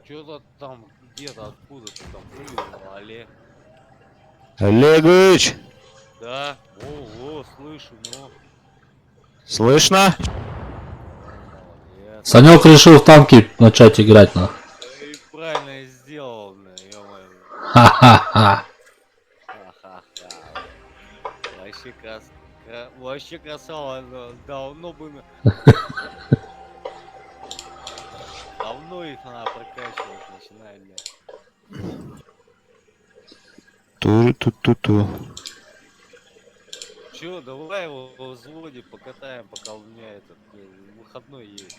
Что-то там где-то откуда-то там вылезло, Олег. Олегович, Да? О, слышу, ну. слышно? Ну, молодец. Санек решил в танки начать играть, на. И правильно сделал, бля, ё-моё. Ха-ха-ха. Ха-ха-ха, бля. Вообще вообще красава, давно бы, давно их надо прокачивать начинать, бля. Ту-ту-ту-ту. Чё, давай его в взводе покатаем, пока у меня этот выходной есть.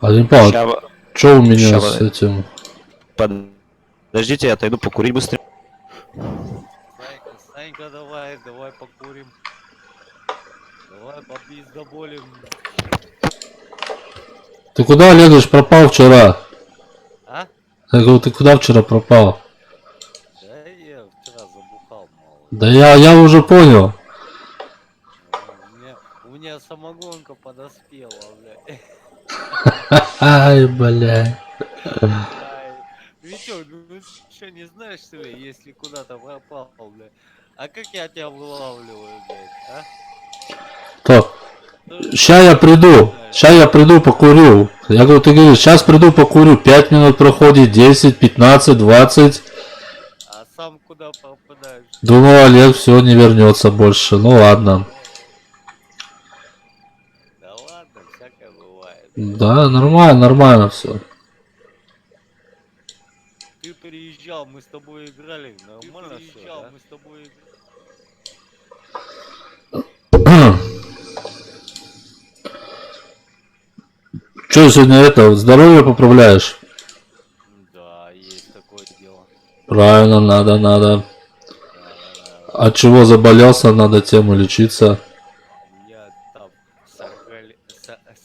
Один Павлович, Ща, что у меня ща, с этим? подождите, я отойду покурить быстрее. Санька, давай покурим. Давай попиздоболим. Ты куда, Олегович, пропал вчера? А? Я говорю, ты куда вчера пропал? Да я вчера забухал, мало. Да я уже понял. У меня самогонка подоспела, бля. Ай, бля. Ай, Витёк, ну что, не знаешь, что ли, если куда-то пропал, бля? А как я тебя вылавливаю, блядь, а? То, Тоже ща я не приду. знаешь. Ща я приду, покурю. Я говорю, ты говоришь, сейчас приду, покурю. 5 минут проходит, 10, 15, 20. А сам куда попадаешь? Думаю, Олег все не вернется больше. Ну ладно. Да ладно, всякое бывает, блядь. Да, нормально, нормально все. Ты приезжал, мы с тобой играли, нормально все, да? Мы с тобой играли. Че сегодня это, здоровье поправляешь? Да, есть такое дело. Правильно, надо. Да. От чего заболелся, надо тему лечиться. Я там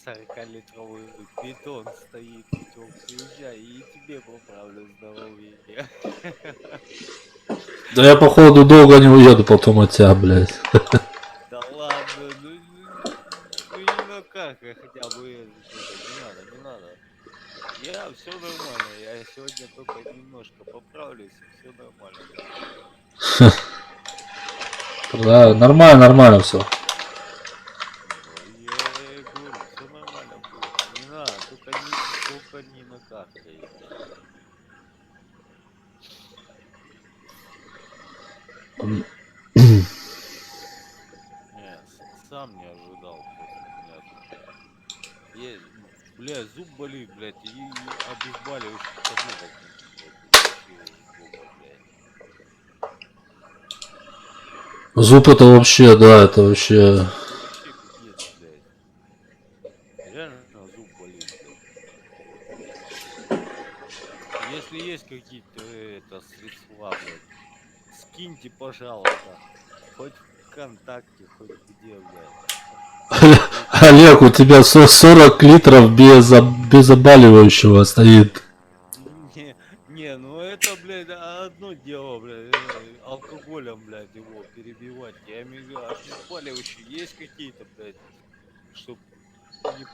40-литровый бетон стоит, Витек, приезжай, и тебе поправлю здоровье. Да я походу долго не уеду потом от тебя, блядь. Да ладно, ну не на карках хотя бы это, не надо. Я все нормально, я сегодня только немножко поправлюсь, и все нормально будет. Да, нормально все. Ну, я и говорю, все нормально будет. Не надо, только не накаркай. Не, сам не ожидал просто. У меня тут бля, зуб болит, блядь, и обезболивающих таблеток нет, блядь, вообще жопа, блядь. Зуб это вообще, да, это вообще... Это вообще пиздец, блядь. Реально зуб болит, блядь. Если есть какие-то это средства, блядь, скиньте, пожалуйста. Хоть ВКонтакте, хоть где, блядь. Олег, у тебя 40 литров без обезболивающего стоит. Не, ну это, блядь, одно дело, блядь, алкоголем, блядь, его перебивать. Я имею в виду, обезболивающие есть какие-то, блядь, чтоб не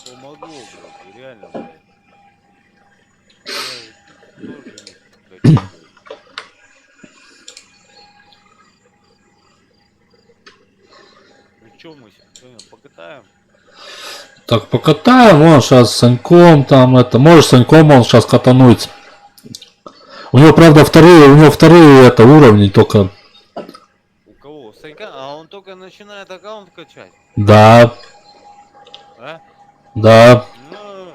помогло, блядь, реально, блядь. Я вот тоже не хочу, блядь. Ну чё мы сегодня покатаем? Так, покатаем, он сейчас с Саньком там это... Можешь с Саньком он сейчас катануть. У него, правда, вторые это уровни только. У кого? Санька? А он только начинает аккаунт качать? Да, А? да. Ну,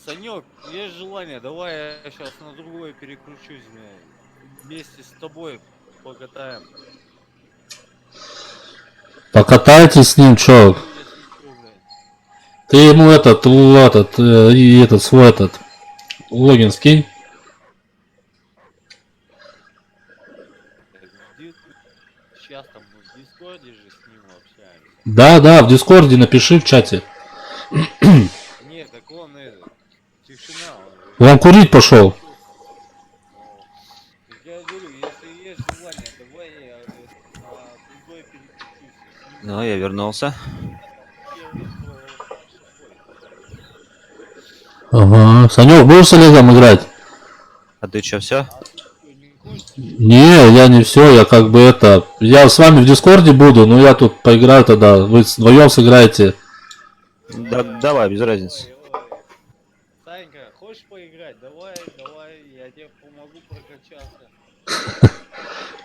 Санек, есть желание, давай я сейчас на другое переключусь, блядь. Вместе с тобой покатаем. Покатайтесь с ним, чё? Ну, если что, блядь. Ты ему и этот свой этот логин скинь. Сейчас там мы в Дискорде же с ним общаемся. Да, в Дискорде напиши в чате. Нет, так он этот, тишина, он же Он курить пошел. ну, так я говорю, если есть желание, давай я на другой переключусь с ним. Ну, я вернулся. Первый. Ага. Санек, будешь с Олегом играть? А ты чё, все? А ты что, не хочешь? Не, я не все, я как бы это... Я с вами в Дискорде буду, но я тут поиграю тогда. Вы вдвоем сыграете. Да, давай, без разницы. Ой. Санька, хочешь поиграть? Давай, давай, я тебе помогу прокачаться.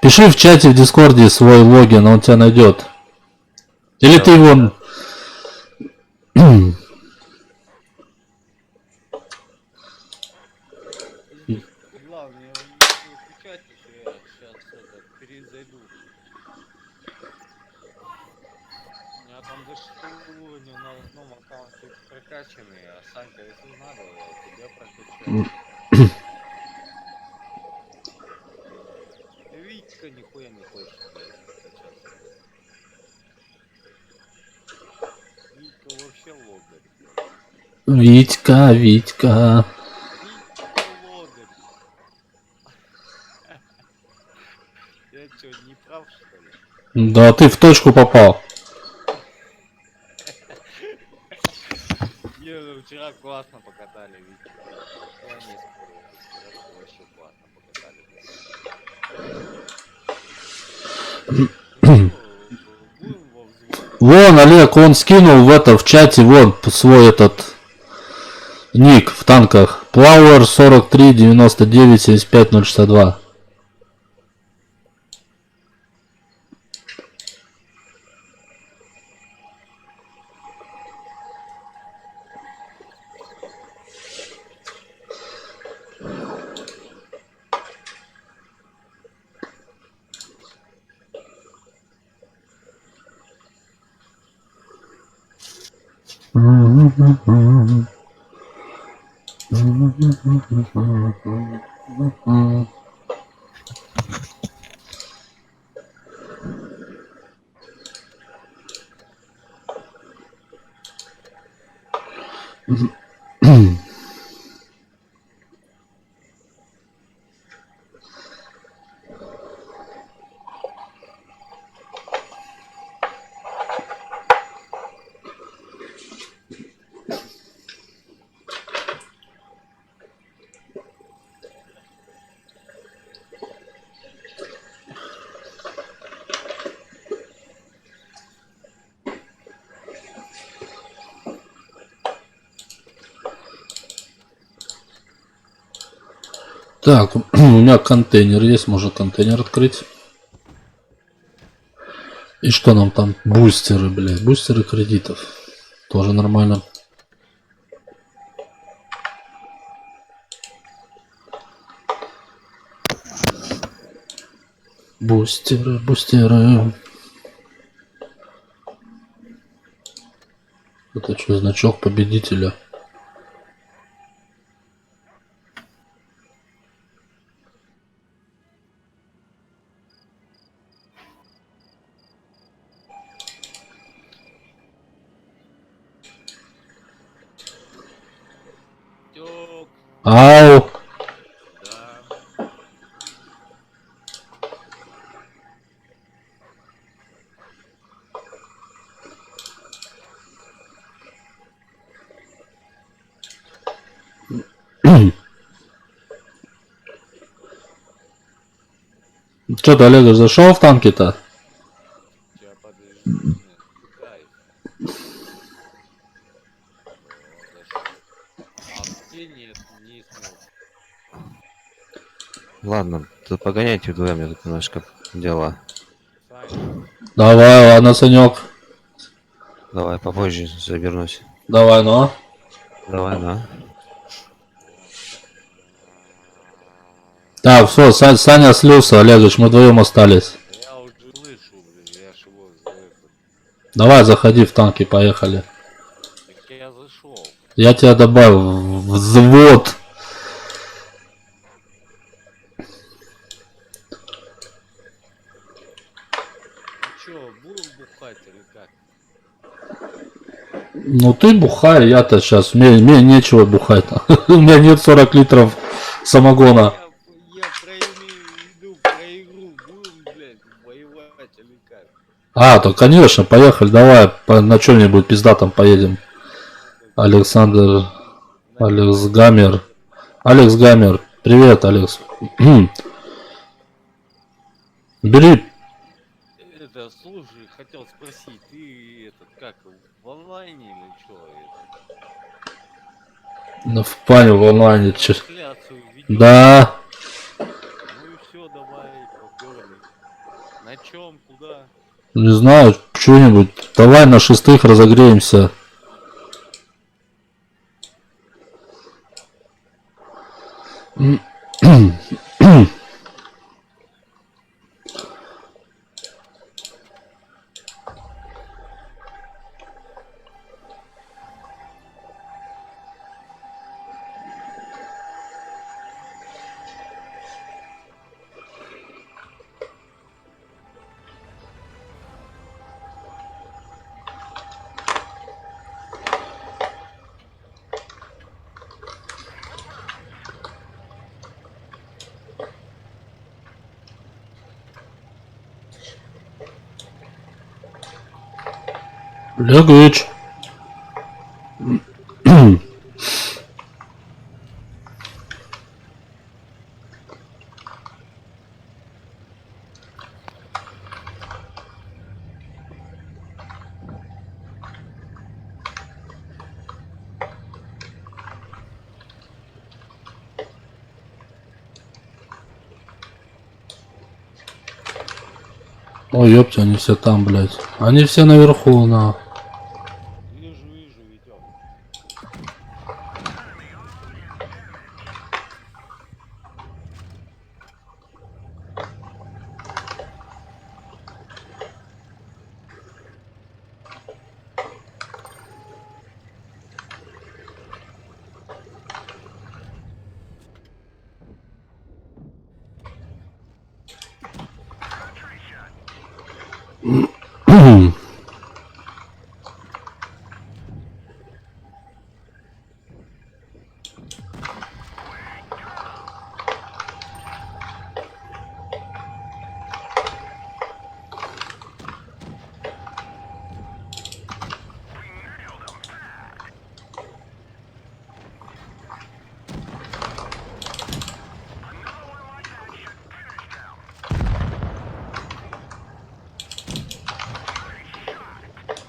Пиши в чате в Дискорде свой логин, он тебя найдет. Или ты Давай, его... Главное, не скучать еще, я сейчас это, перезайду. У меня там до 6 уровня на одном аккаунте прокачанный, а Санька, если надо, я тебя прокачаю. Витька нихуя не хочет, блядь, прокачаться. Витька вообще лодырь. Витька, Витька. Витька лодырь. Я что, не прав, что ли? Да, ты в точку попал. Не, ну вчера классно покатали, Витька. Я не спорю, вчера вообще классно покатали. Ну, будем во взводе. Вон, Олег, он скинул в это, в чате, вон, свой этот ник в танках. Power 43 99 75 062. Так, у меня контейнер есть, можно контейнер открыть. И что нам там? Бустеры, блядь, бустеры кредитов. Тоже нормально. Бустеры, бустеры. Это что, значок победителя? Тёк, Ау! да. Что ты, Олег, зашел в танки-то? Сейчас подожди, не отвлекай. Вот, зашел. А где нет, не смог. Ладно, тут погоняйте вдвоем, я тут немножко дела. Саня, Давай, ладно, Санек. Давай, попозже забернусь. Давай, ну. Давай, да. Так, все, Саня слился, Олегович, мы вдвоем остались. я уже слышу, блин, я ж его слышу. Давай, заходи в танки, поехали. Так я зашел. Я тебя добавил в взвод. Чё, будем бухать или как? Ну ты бухай, я-то сейчас, мне нечего бухать. У меня нет 40 литров самогона. Я про имею в виду, про игру будем, блядь, воевать или как? А, то конечно, поехали, давай на чем-нибудь пиздатом поедем. Александр. На Алекс Гаммер. Алекс Гаммер. Привет, Алекс. Бери. Это, слушай, хотел спросить, ты этот, как, в онлайне или что? В пане в онлайне. Трансляцию ведешь? Да. Ну и все, давай, поперли. На чем, куда? Не знаю, что-нибудь. Давай на шестых разогреемся. Легыч. Ой, ёпта, они все там, блядь. Они все наверху, на. Вижу, вижу, ведем.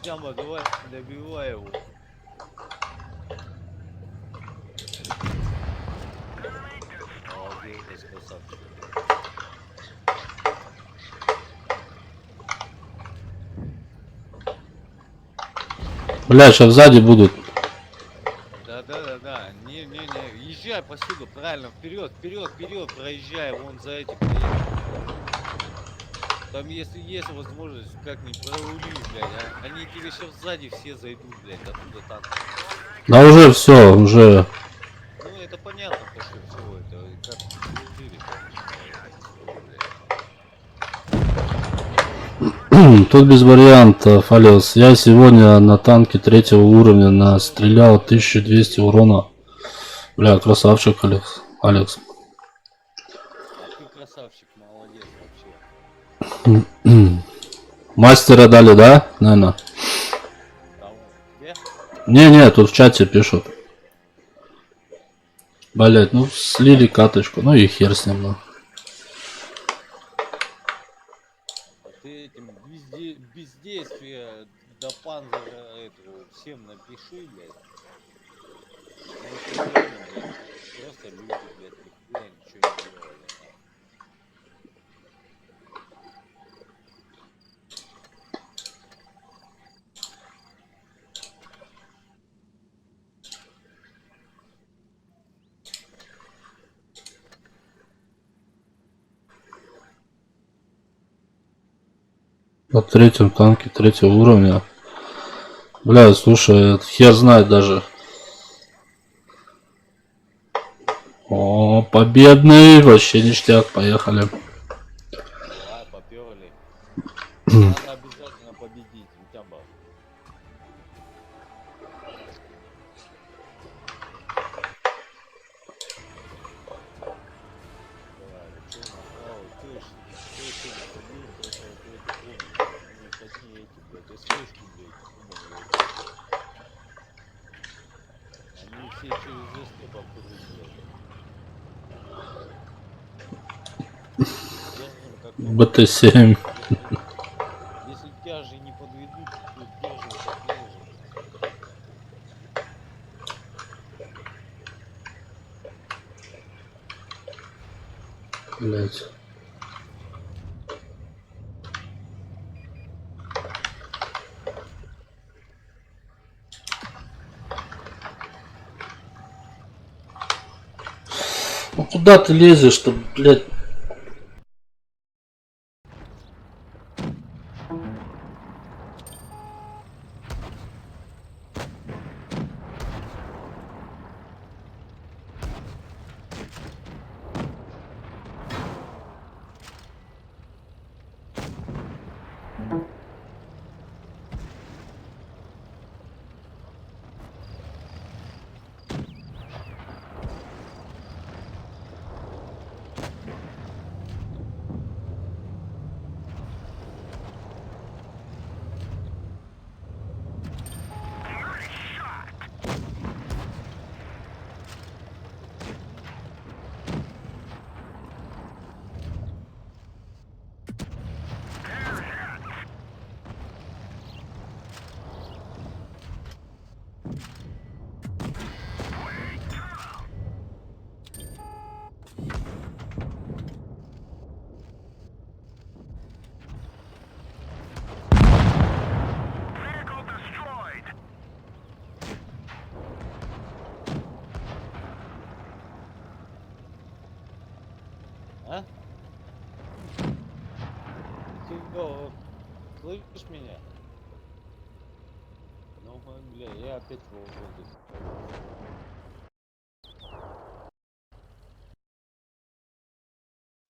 Тяма, давай, добивай его. Молодец, красавчик. Бля, сейчас сзади будут. Да. Не, езжай посюда, правильно, вперед, проезжай, вон за этим проезжай. Там если есть возможность, как-нибудь прорули, блядь, они тебе сейчас сзади все зайдут, блядь, оттуда танк. Да уже все, уже. Ну это понятно, то что все это как решили, Тут без вариантов, Алёс. Я сегодня на танке третьего уровня настрелял 1200 урона. Бля, красавчик, Алекс. Алекс. А ты красавчик, молодец вообще. Мастера дали, да? Наверное. Кому? Тебе? Не, тут в чате пишут. Блять, ну слили каточку, ну и хер с ним, ну. А ты этим бездействие до панзера этого всем напиши, блядь. Потому что реально, блядь, просто люди, блядь, нихуя ничего не делали. На третьем танке третьего уровня. Бля, слушай, хер знает даже. О, победный, вообще ништяк, поехали. Давай, поперли. Надо обязательно победить, Витяба. Давай, что направо, кто еще не ходил, то это помнит. У них одни эти, блядь, СПшки, блядь, ебаные. Они себе через ЗСТ покурить, блядь. Держим как можем. БТ-7. Если тяжи не подведут, то держим как можем. Блять. Ну куда ты лезешь-то, блядь? А? Ты слышишь меня? Ну, бля, я опять в воздухе.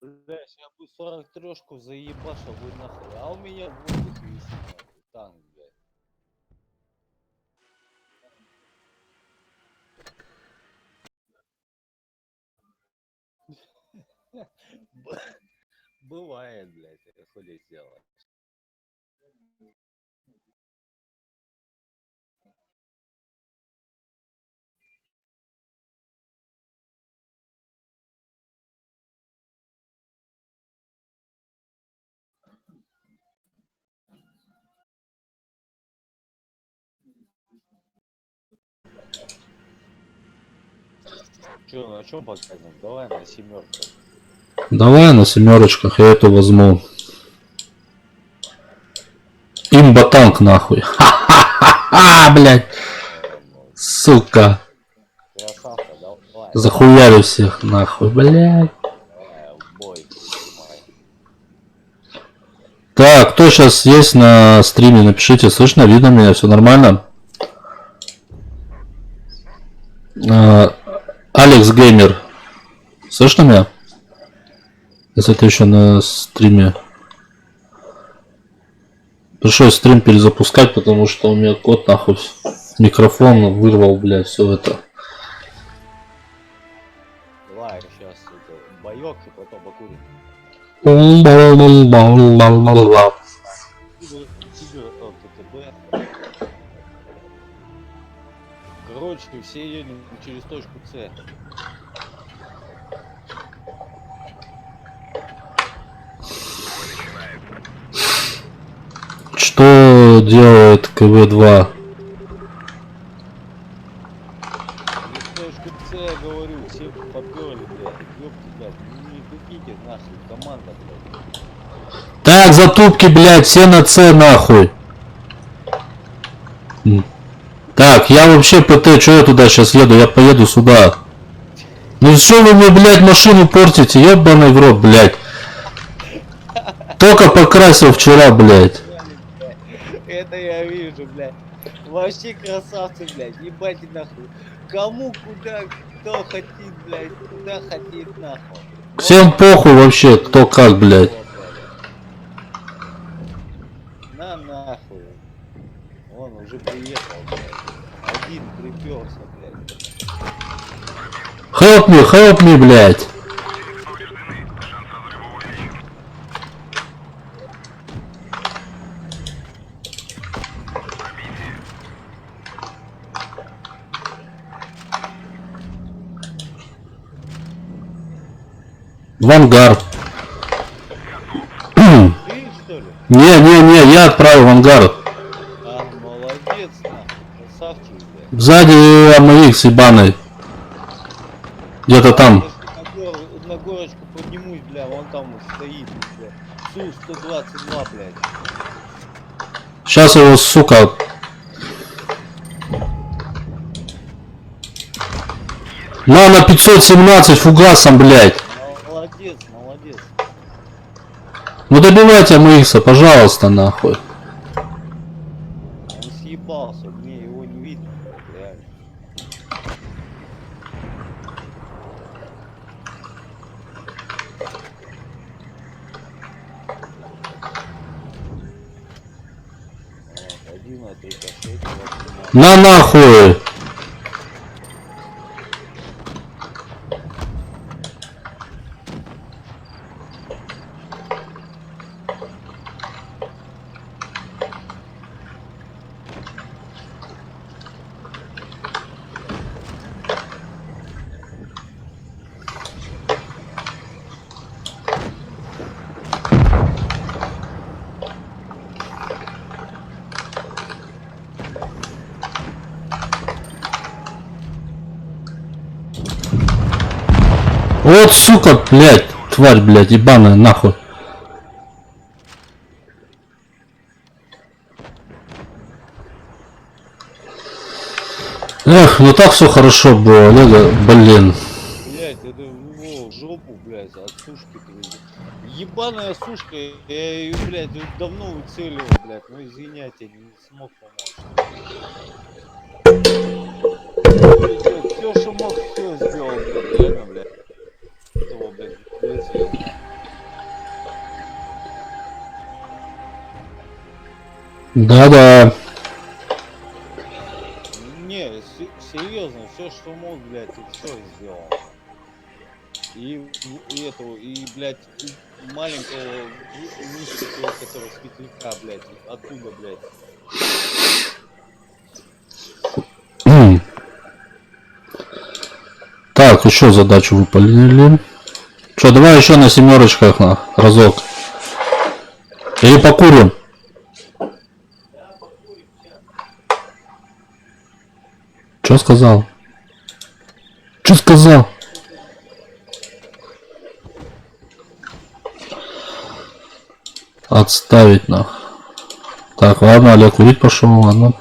Бля, сейчас бы 43-шку заебашил бы нахуй, а у меня в воздухе висит нахуй, танк, блядь. Б- Бывает, блядь, это хули сделать. Че, на чем показываем? Давай на семерку. Давай на семерочках, я эту возьму. Имба танк нахуй. Ха-ха-ха, блядь. Сука. Красавца, давай, Захуяли всех нахуй, блядь. давай, в бой, снимай. Так, кто сейчас есть на стриме, напишите, слышно, видно меня, все нормально? Алекс Геймер, слышно меня? Если ты еще на стриме. Пришлось стрим перезапускать, потому что у меня кот нахуй в микрофон вырвал, блядь, все это. Давай, сейчас это, боек и потом покурим. Тигр ТТБ. Короче, все едем через точку С. Что делает КВ-2? Через точку С, я говорю, все поперли, блядь. Ёпки, блядь, ну не тупите нахуй, команда, блядь. Так, затупки, блядь, все на С нахуй. Так, я вообще ПТ, что я туда сейчас еду? Я поеду сюда. Ну что вы мне, блядь, машину портите? Ёбаный в рот, блядь. Только покрасил вчера, блядь. Это я вижу, блядь. Вообще красавцы, блядь, ебать нахуй. Кому, куда, кто хотит, блядь, куда хотит, нахуй. Всем похуй вообще, кто как, блядь. На нахуй. Он уже приехал, блядь. Один приперся, блядь. Help me, блядь. В ангар. Ты, что ли? Не, я отправил в ангар. А, молодец, нахуй. Красавчик, блядь. Сзади АМХ ебаный. Где-то там. Если на горочку поднимусь, бля, вон там вот стоит, бля. Су-122, блядь. Сейчас его, сука. На 517 фугасом, блядь. Молодец, молодец. Ну добивайте АМХ, пожалуйста, нахуй. Он съебался, мне его не видно, реально. Вот, один от рикошета. На нахуй. Вот, сука, блядь, тварь, блядь, ебаная, нахуй. Эх, ну так все хорошо было, Олега, блин. Блять, это его в жопу, блять, от сушки привезли. Ебаная сушка, я ее, блядь, вот давно выцеливал, блядь, но извиняйте, я не смог помочь. Все, что мог, все сделал, блядь, реально, блядь. Этого, блядь, выцелил. Да-да. Не, серьезно, все, что мог, блядь, и все сделал. И этого, и, блядь, и маленького мистика, который светляка, блядь, оттуда, блядь. Так, еще задачу выполнили. Че, давай еще на семерочках на разок. Или покурим? Че сказал? Че сказал? Отставить на. Так, ладно, Олег курить пошел, ладно.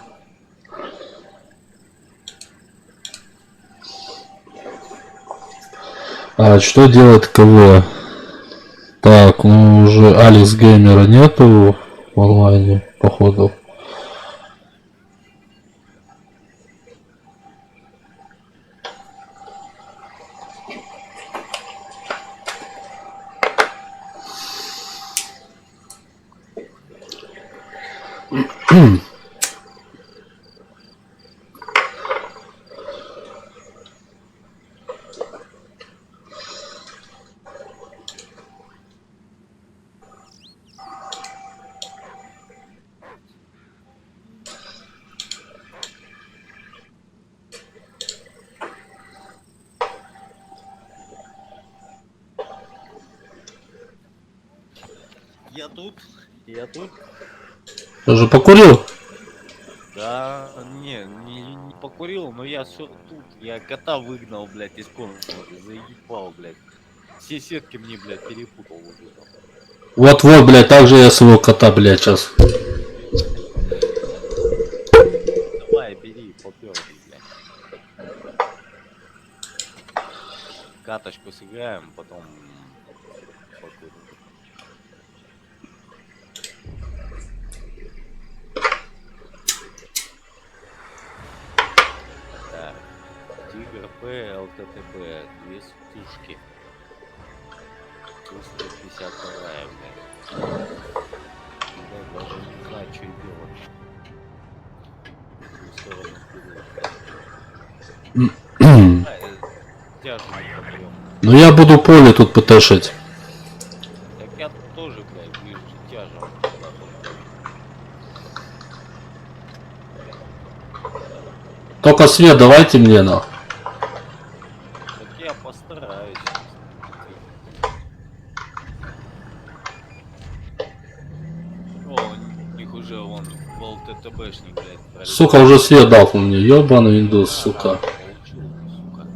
А что делать КВ? Так, ну уже Алекс Геймера нету в онлайне, походу. Я тут, я тут. Ты же покурил? Да, не покурил, но я все тут. Я кота выгнал, блядь, из комнаты. Заебал, блядь. Все сетки мне, блядь, перепутал вот это. Вот-вот, блядь, так же я своего кота, блядь, сейчас. Давай, бери, попёрли, блядь. Каточку сыграем, потом покурим. Так. Тигр П, ЛТТБ, 2 сушки. 152, блядь. Да, даже не знаю, что и делать. В ту сторону вперед. Тяжу не попьем. Ну я буду поле тут пыташить. Так я тут тоже, блядь, ближе тяжем. Только свет давайте мне, на. Так я постараюсь. ТТБшник, блядь, пролетел. Сука, уже свет дал мне. Ёбаный Windows, сука. Получил, сука.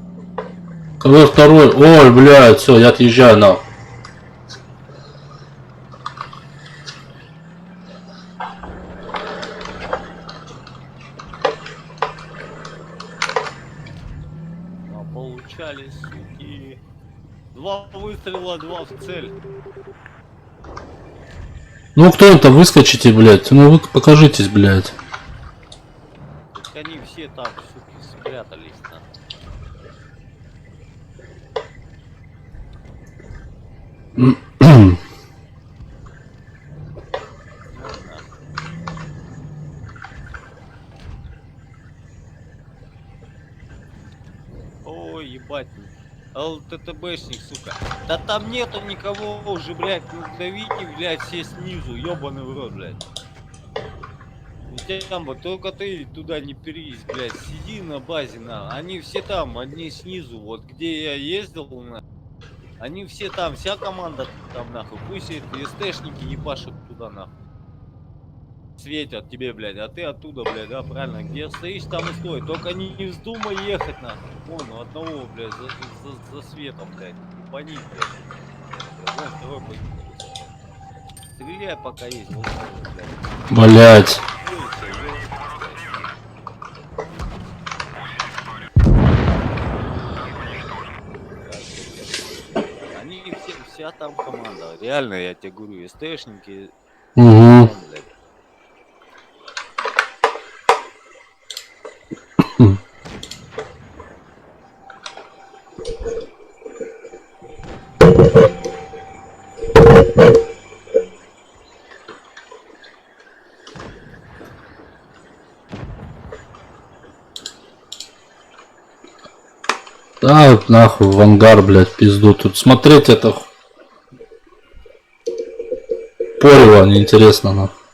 КВ второй. Ой, блядь, все, я отъезжаю на. Получали, суки. 2 выстрела, 2 в цель. Ну кто-то выскочите, блядь. Ну вы покажитесь, блядь. Так они все там, суки, спрятались, на. Ой, ебать. ЛТТБшник, сука. Да там нету никого уже, блядь. Ну давите, блядь, все снизу. Ёбаный в рот, блядь. И там вот только ты туда не перись, блядь. Сиди на базе, на. Они все там, одни снизу. Вот где я ездил, на. Они все там, вся команда там, нахуй. Пусть эти СТшники ебашут туда, нахуй. Светят тебе, блядь, а ты оттуда, блядь, да, правильно, где стоишь, там и стой, только не вздумай ехать, нахуй, вон, у одного, блядь, за светом, блядь, ебани, блядь, вон, второй пойдет, стреляй, пока есть, вот, блядь, Блядь. они все, вся там команда, реально, я тебе говорю, СТшники, Угу. там, блядь. Да, нахуй, в ангар, блядь, пизду. Тут смотреть это порево неинтересно, нахуй.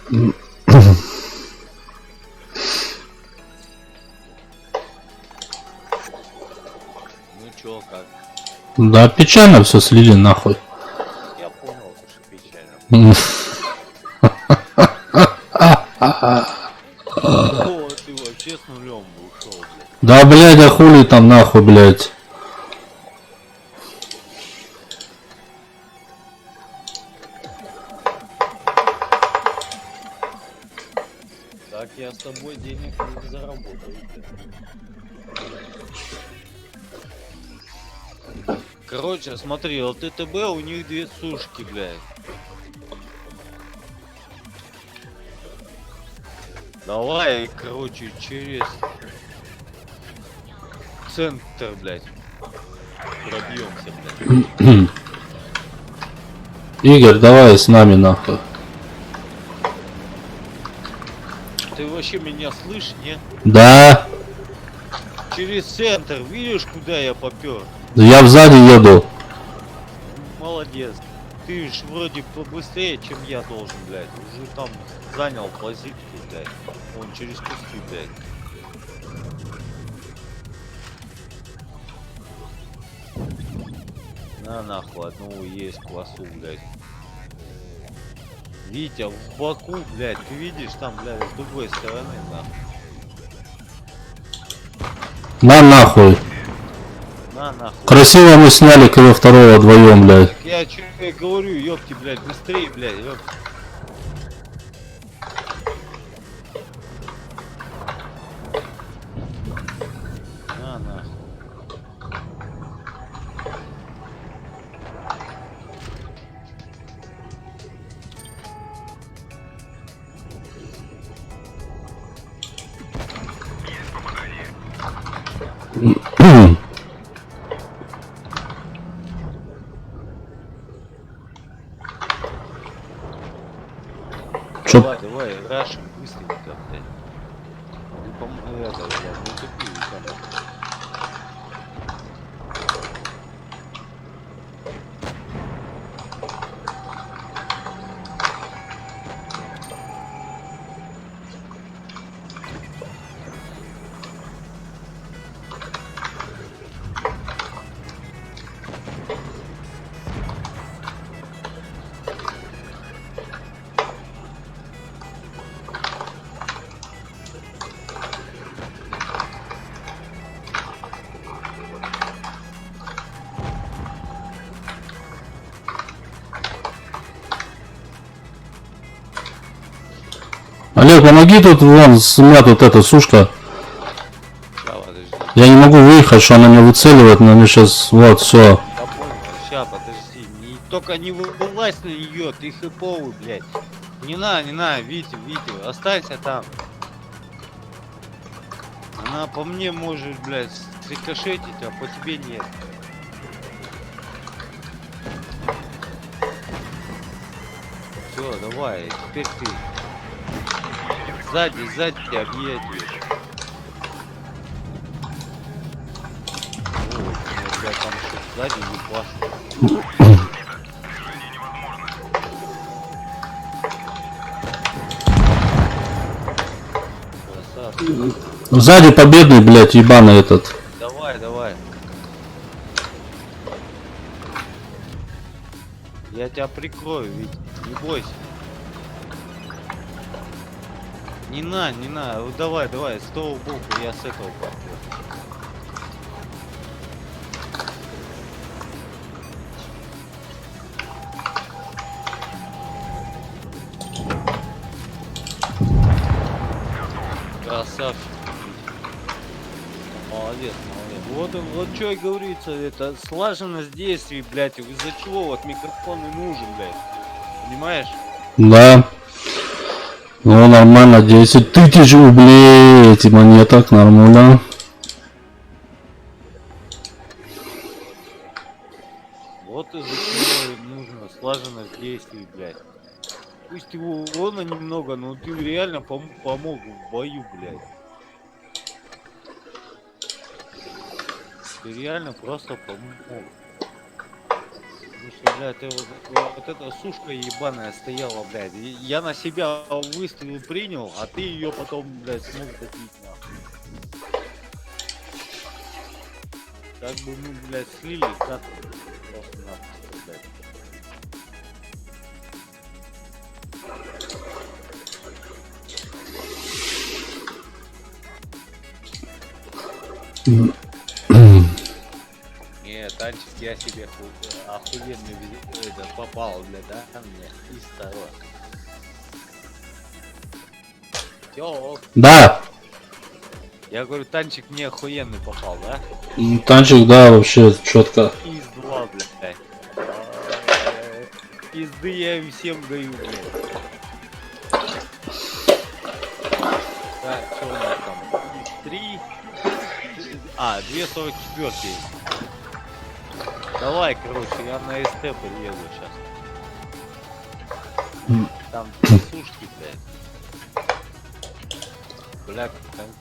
Ну чё, как, Да, печально все слили, нахуй. я понял, что печально. О, ты вообще с нулем ушел, блядь. Да, блядь, а хули там, нахуй, блядь. Так я с тобой денег не заработаю. Короче, смотри, ЛТТБ у них 2 сушки, блядь. Давай, короче, через центр, блядь. Пробьемся, блядь. Игорь, давай с нами, нахуй. Ты вообще меня слышишь, не? Да, Через центр, видишь, куда я попер? я сзади еду. Молодец. Ты ж вроде побыстрее, чем я должен, блядь. Уже там занял позицию, блядь. Он через кусты, блядь. На нахуй, одного есть квасу, блядь. Витя, в боку, блядь, ты видишь там, блядь, с другой стороны, нахуй. На нахуй. На нахуй. Красиво мы сняли КВ второго вдвоем, блядь. Я чё я говорю, ёпти, блядь, быстрее, блядь, ёпти. На нахуй. Чё? Давай, давай, рашим быстренько, блядь. Ты, по-моему, это, блядь, не тупи, там. Олег, помоги тут, вон, у меня тут эта сушка. Ща, подожди. Я не могу выехать, что она меня выцеливает, но мне сейчас, вот, все. Я понял. Ща, подожди. Только не вылазь на нее, ты хэповый, блядь. Не на, Витя, останься там. Она по мне может, блядь, рикошетить, а по тебе нет. Все, давай, теперь ты. Сзади объедешь. О, у тебя там что, сзади ебашит. Красавчик. Сзади победный, блядь, ебаный этот. Давай. Я тебя прикрою, ведь не бойся. Не на, вот давай, с того боку, я с этого пойду. Красавчик. Молодец. Вот что и говорится, это слаженность действий, блядь, из-за чего вот микрофон и нужен, блядь. Понимаешь? Да. Ну, нормально, 10 тысяч рублей, эти монеток, нормально. Вот из-за чего и нужна слаженность действий, блядь. Пусть его урона немного, но ты реально помог в бою, блядь. Ты реально просто помог. Потому что, блядь, ты вот эта сушка ебаная стояла, блядь. И я на себя выстрел принял, а ты ее потом, блядь, смог добить, нахуй. Так бы мы, блядь, слили карту. Просто нахуй, блядь. Не, танчик я себе охуенный это попал, бля, да, мне из второго. Чё? Да. Я говорю, танчик мне охуенный попал, да? Танчик, да, вообще четко. Из два, блядь. Пизды я им всем даю, блядь. Так, что у нас там? 3. А, 244 есть. Давай, короче, я на СТ приеду сейчас. Там сушки, блядь. Бля,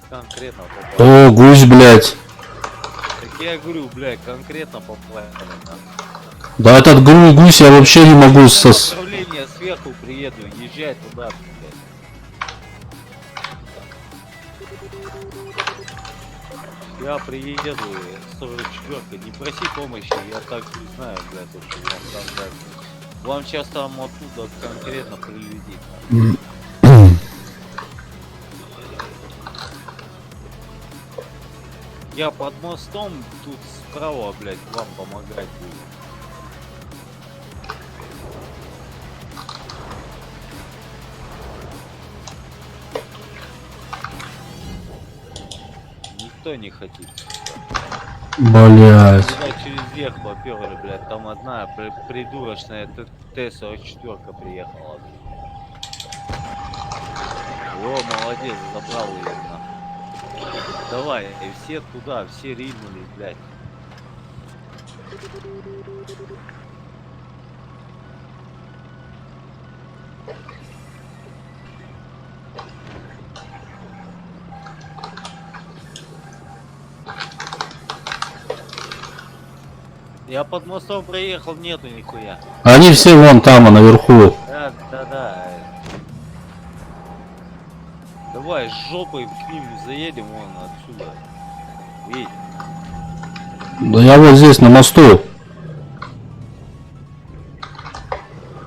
конкретно попали. О, гусь, блядь. Так я говорю, бля, конкретно попали. Да этот гусь я вообще не могу сос... Направление сверху приеду, езжай туда, блядь. Я приеду, 44-ка, не проси помощи, я так не знаю, блядь, то, что вам там, блядь. Вам сейчас там оттуда конкретно прилетит. Я под мостом, тут справа, блядь, вам помогать буду. Никто не хотит. Блядь. Туда через верх поперли, блядь, там одна придурочная Т-44 приехала. О, молодец, забрал ее нахуй. Давай, и все туда, все ринулись, блядь. Я под мостом проехал, нету нихуя. Они все вон там, наверху. Да. Давай с жопой к ним заедем вон отсюда. Видь. Да я вот здесь, на мосту.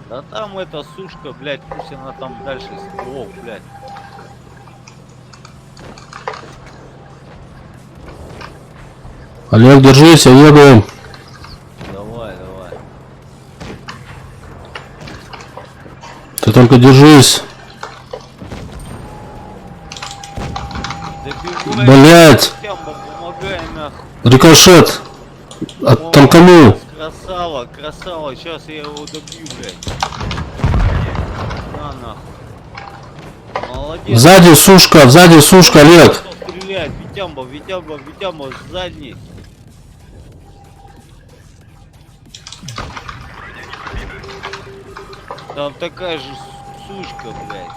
Да там эта сушка, блядь, пусть она там дальше стрелок, блядь. Олег, держись, я еду. Давай. Ты только держись. Блять, Тямба, помогай нахуй. рикошет. Оттолканул. Красава, красава, сейчас я его добью, блядь. На нахуй. Молодец. Сзади сушка, Олег. Кто стреляет? Витямба, Витямба, Витямба, задний. Там такая же сучка, блядь.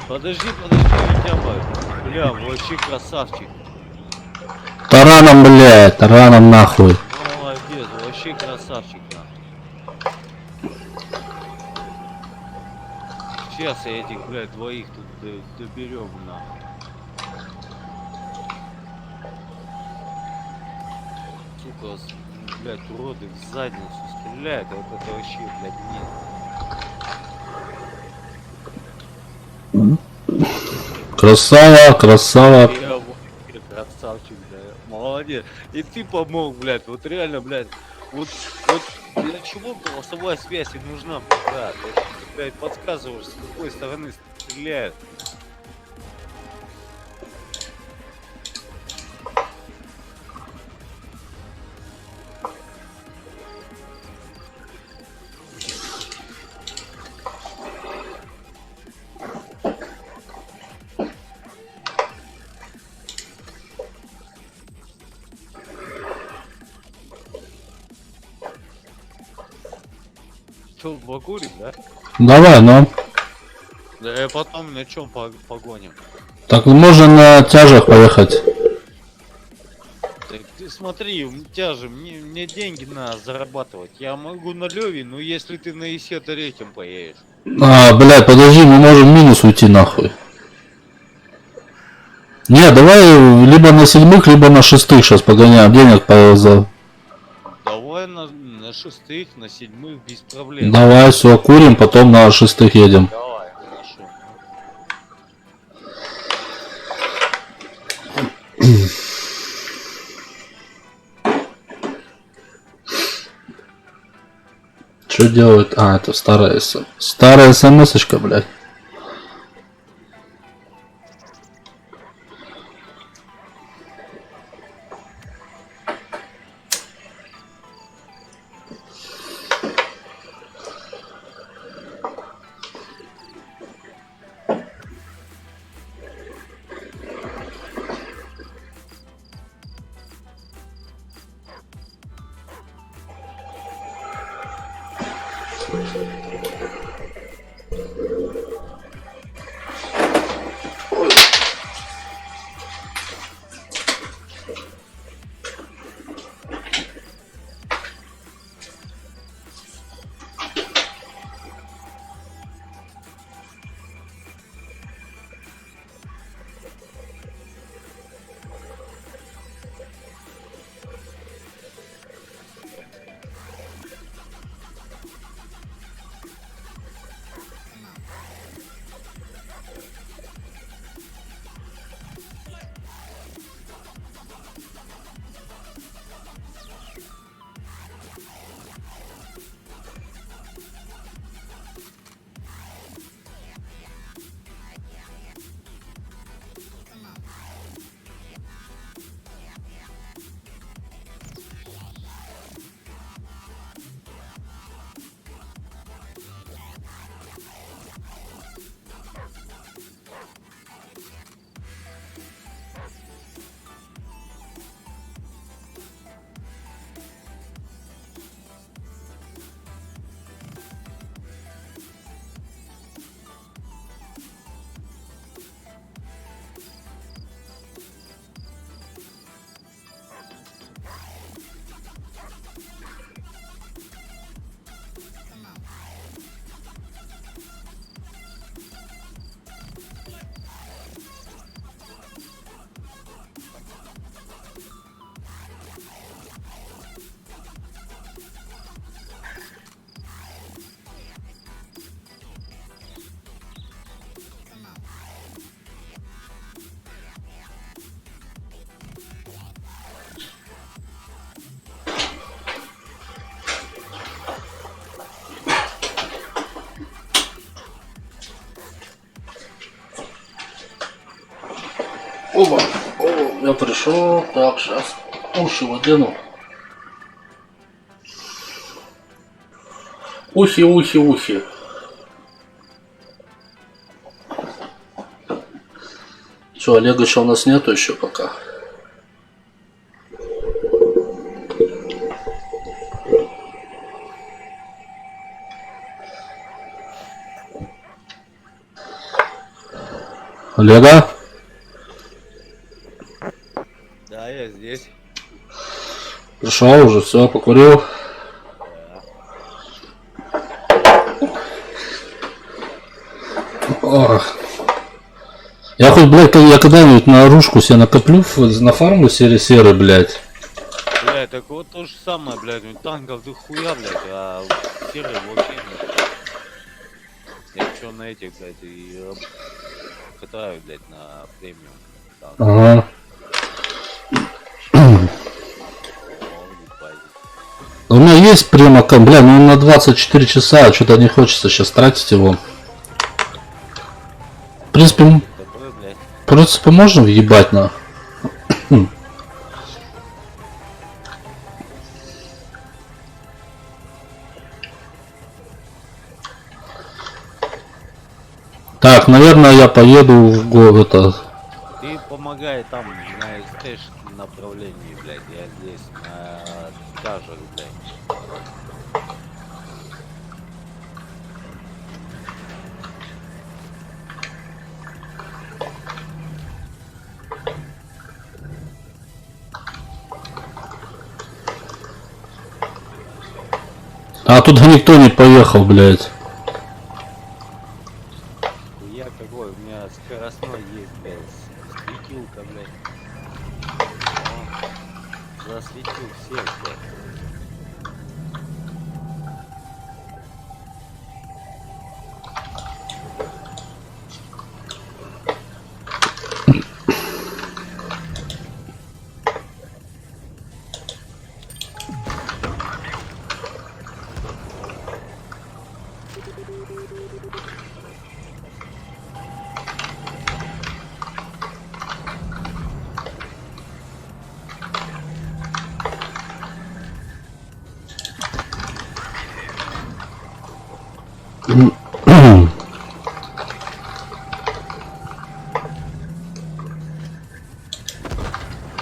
Подожди, Витямба. Бля, вообще красавчик. Тараном, блядь, тараном нахуй. Молодец, вообще красавчик, нахуй. Сейчас я этих, блядь, двоих тут доберем, нахуй. Сука, блядь, уроды в задницу стреляют, а вот это вообще, блядь, нет. Красава, красава. Я вообще красавчик, блядь, молодец. И ты помог, блядь, вот реально, блядь, вот для чего голосовая связь и нужна, брат? Вот, ты, блядь, подсказываешь, с какой стороны стреляют. Что, покурим, да? Давай, ну. Да и потом на чем погоним? Так можно на тяжах поехать. Так ты смотри, тяжи, мне деньги надо зарабатывать. Я могу на Леве, но если ты на Исе третьем поедешь. А, блядь, подожди, мы можем минус уйти нахуй. Не, давай либо на седьмых, либо на шестых сейчас погоняем. Денег за... Давай на шестых, на седьмых без проблем. Давай, все, курим, потом на шестых едем. Давай, хорошо. Что делают? А, это старая старая смс-очка, блядь. Оба. О, я пришел. Так, сейчас уши выдену. Ухи, ухи, ухи. Че, Олега еще у нас нету еще пока. Олега? Да, я здесь. Пришел уже, все, покурил. Ох. Я хоть, блядь, я когда-нибудь на оружку себе накоплю на фарму серый, блядь. Блядь, так вот то же самое, блядь, у танков до хуя, блядь, а серый вообще нет. Я чё на этих, блядь, и катаю, блядь, на премиум. Танк. Ага. У меня есть премаком, бля, ну он на 24 часа, что-то не хочется сейчас тратить его. В принципе, можем въебать на. Так, наверное, я поеду в это. Ты помогай там на СТ направлении, блядь, я здесь на стажах, блядь. А тут никто не поехал, блядь. Я какой, у меня скоростной есть, блядь, светилка, блядь. О, засветил всех, блядь.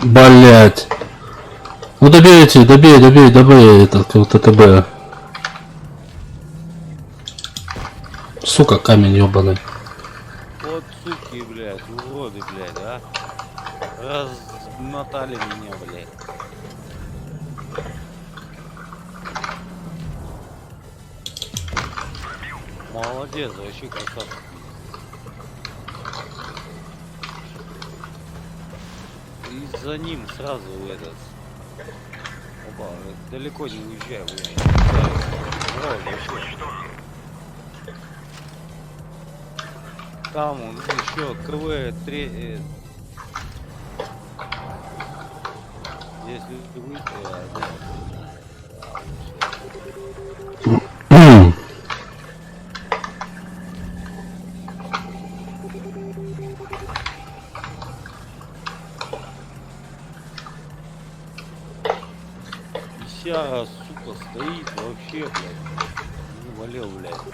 Блять. Ну добейте, добей этот ТТБ. Сука, камень ебаный. Вот суки, блядь, уроды, блядь, а. Размотали меня, блядь. Молодец, вообще красавчик. И за ним сразу этот. Опа, далеко не уезжай, блядь. Здорово, вообще. Там он еще КВ-3. Если выйти, Исяра, сука, стоит вообще, блядь. Не валил, блядь.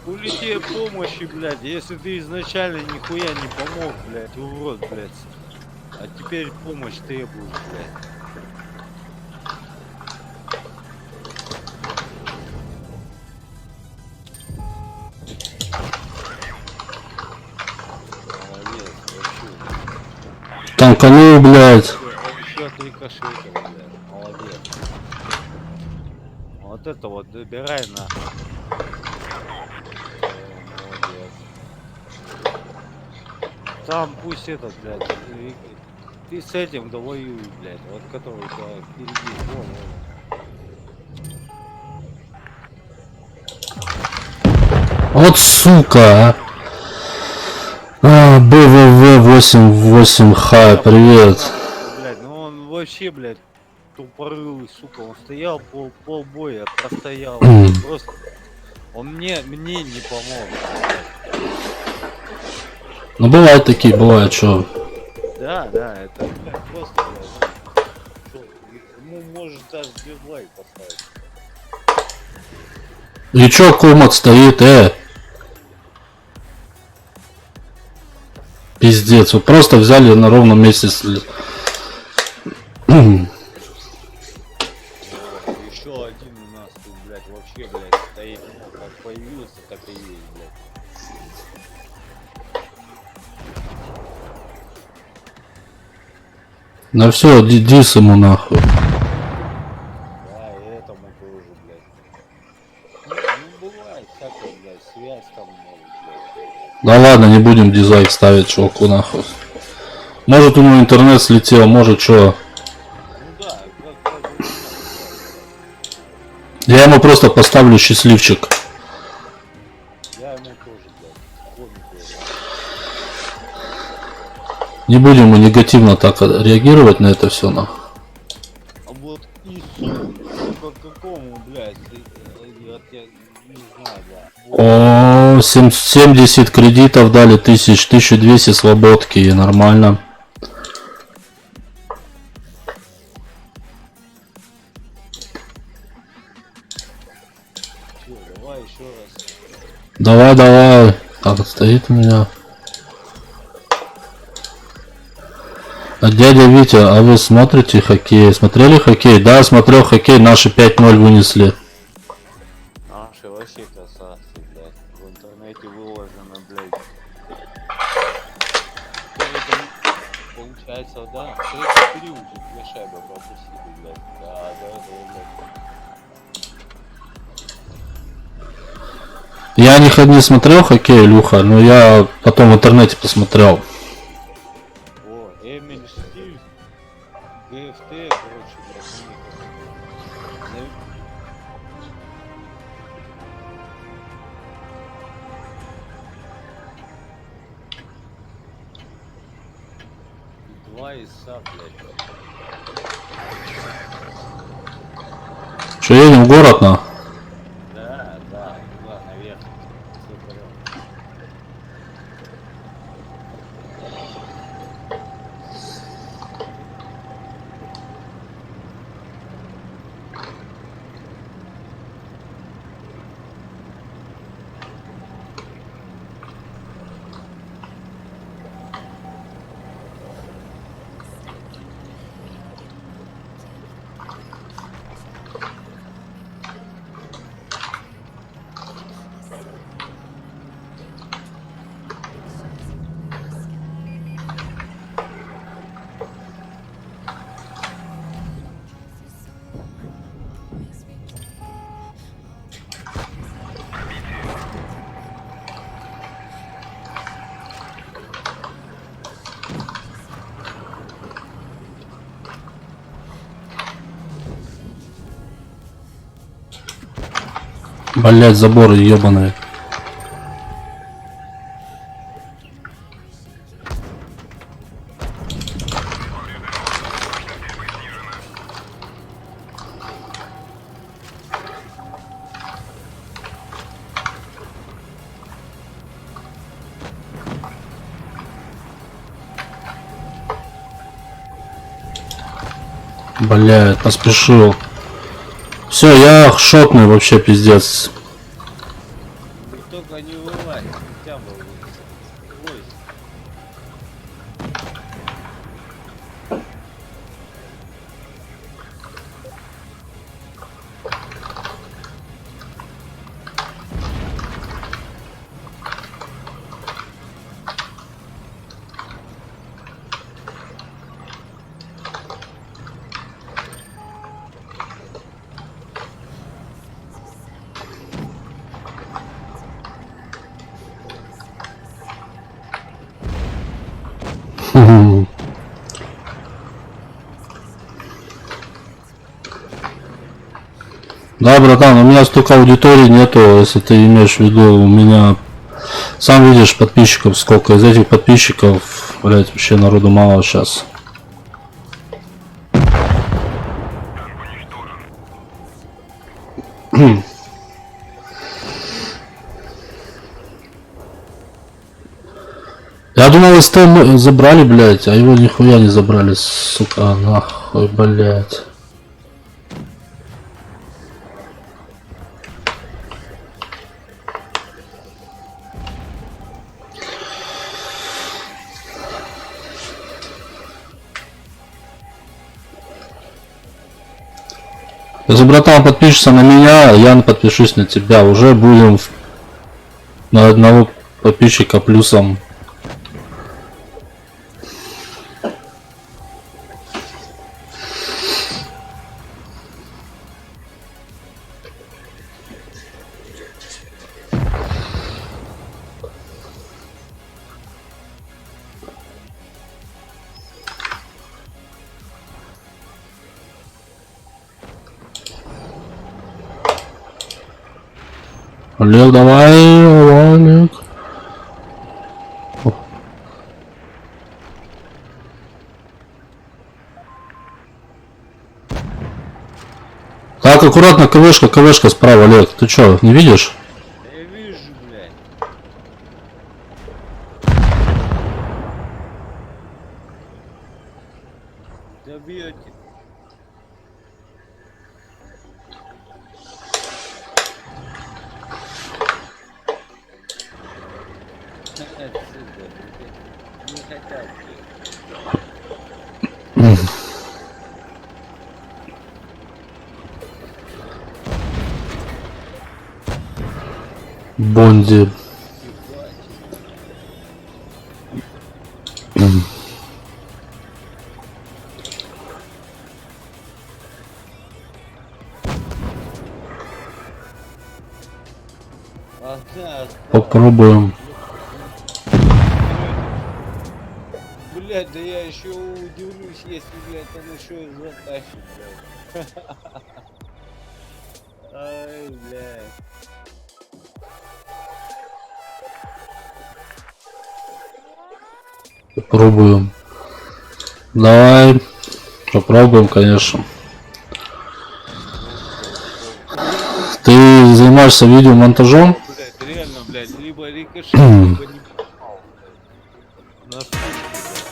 Улетей помощи, блядь, если ты изначально нихуя не помог, блядь, урод, блядь. А теперь помощь требуешь, блядь. Молодец, вообще. Танканул, блядь. Еще отрикошетил, блядь. Молодец. Вот это вот добирай на. Молодец. Там пусть этот, блядь, ты с этим довоюй, блядь, вот который у тебя впереди. Во. Вот сука, а. БВВ-88Х, привет. Блядь, ну он вообще, блядь, тупорылый, сука. Он стоял полбоя, простоял. Просто он мне не помог. Ну бывают такие, бывает, что. Да, это, блядь, просто, блядь, ну, ему может даже дизлайк поставить. И чё комат стоит, Пиздец, вот просто взяли на ровном месте. Еще один у нас тут, блядь, вообще, блядь, стоит. Как появился, так и есть, блядь. На все, дис ему нахуй. Да, и этому тоже, блядь. Ну бывает всякое, блядь, связь там может, блядь. Да ладно, не будем дизлайк ставить чуваку нахуй. Может у него интернет слетел, может что. Ну да, как бы, Я ему просто поставлю счастливчик. я ему тоже, блядь, комик, блядь. Не будем мы негативно так реагировать на это все нахуй. А вот Ису, по какому, блядь, я не знаю, да. О, 70 кредитов дали, 1200 свободки, и нормально. Чё, давай еще раз. Давай. Так, стоит у меня. А дядя Витя, а вы смотрите хоккей? Смотрели хоккей? Да, смотрел хоккей, наши 5-0 вынесли. Наши вообще красавцы, блядь. В интернете выложено, блядь. Получается, да? 3-4 уже 2 шайбы пропустили, блядь. Да, блядь. Я не смотрел хоккей, Илюха, но я потом в интернете посмотрел. О, Эмиль Стиль, ГФТ, короче, блядь, два иса, блядь. Что, едем в город на? Да, туда, наверх. Всё понял. Блять, заборы ебаные. Блять, поспешил. Все, я шотный вообще пиздец. Ты только не вылазь, хотя бы вылазь. Да, братан, у меня столько аудитории нету, если ты имеешь в виду, у меня Сам видишь подписчиков сколько. Из этих подписчиков, блять, вообще народу мало сейчас. Я думал, СТ мы забрали, блять, а его нихуя не забрали, сука, нахуй, блять. Если братан подпишется на меня, я подпишусь на тебя. Уже будем на одного подписчика плюсом. Олег, давай, Олег. Так, аккуратно, КВшка справа, Олег. Ты чё, не видишь? Я вижу, блядь. Добьете. Отсюда, блядь. Не хотят, блядь. Бонди. Ебать. Ага, Попробуем. блядь, да я еще удивлюсь, если, блядь, он еще и затащит, блядь. Ай, блядь. Попробуем. Давай. Попробуем, конечно. Ты занимаешься видеомонтажом? Блядь, реально, блядь, либо рикошет, либо не попал, блядь. На сушке, блядь.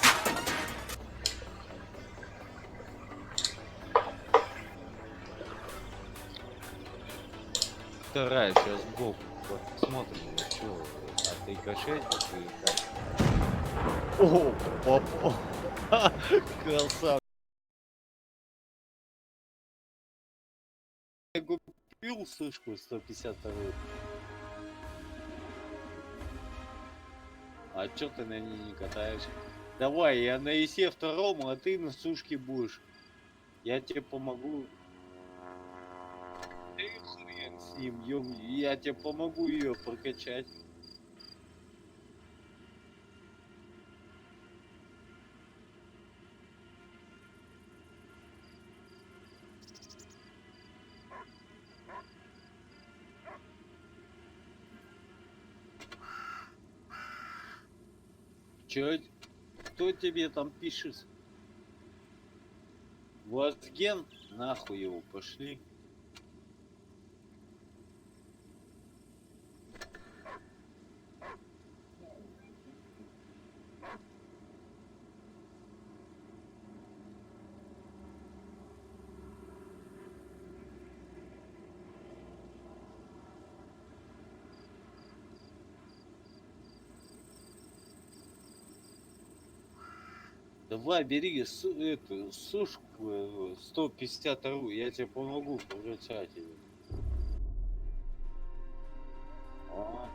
Вторая сейчас сбоку. Вот смотрим, что от рикошетик и как. О, попал. Красавчик. Я купил сушку 152. А чё ты на ней не катаешься? Давай, я на ИСе втором, а ты на сушке будешь. Я тебе помогу. Да и хрен с ним, я тебе помогу ее прокачать. Чё? Кто тебе там пишет? Вазген? Нахуй его пошли. Давай, бери эту сушку 152, я тебе помогу прокачать ее. А,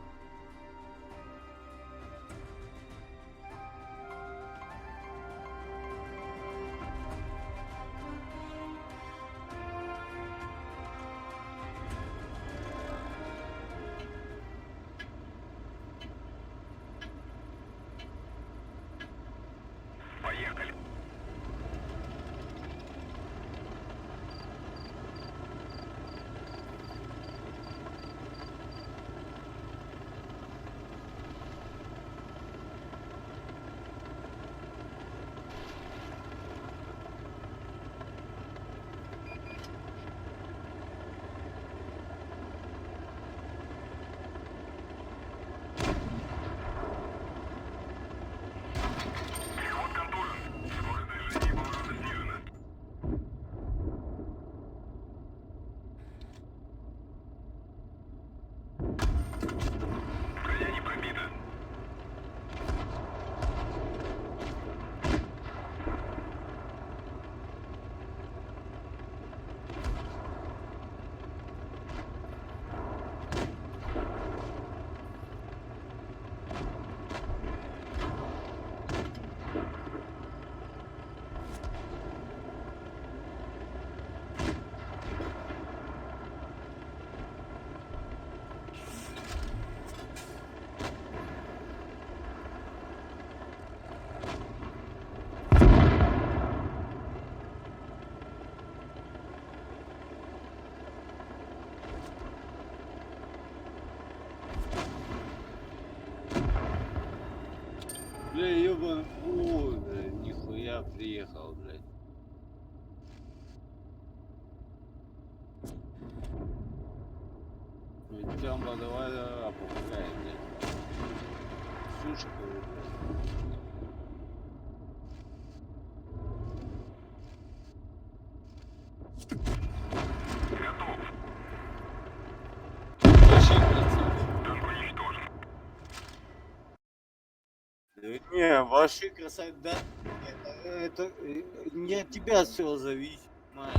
Бля, ёбан, ой, бля, нихуя приехал, блядь. Тёма, давай, давай, помогай, блядь. Сушка, блядь. Вообще красавчик. Не, вообще красавчик, да. Это не от тебя все зависит, мать.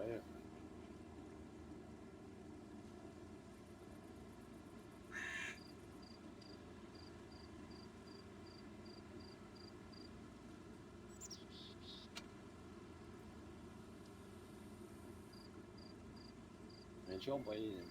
Поехали. На чем поедем?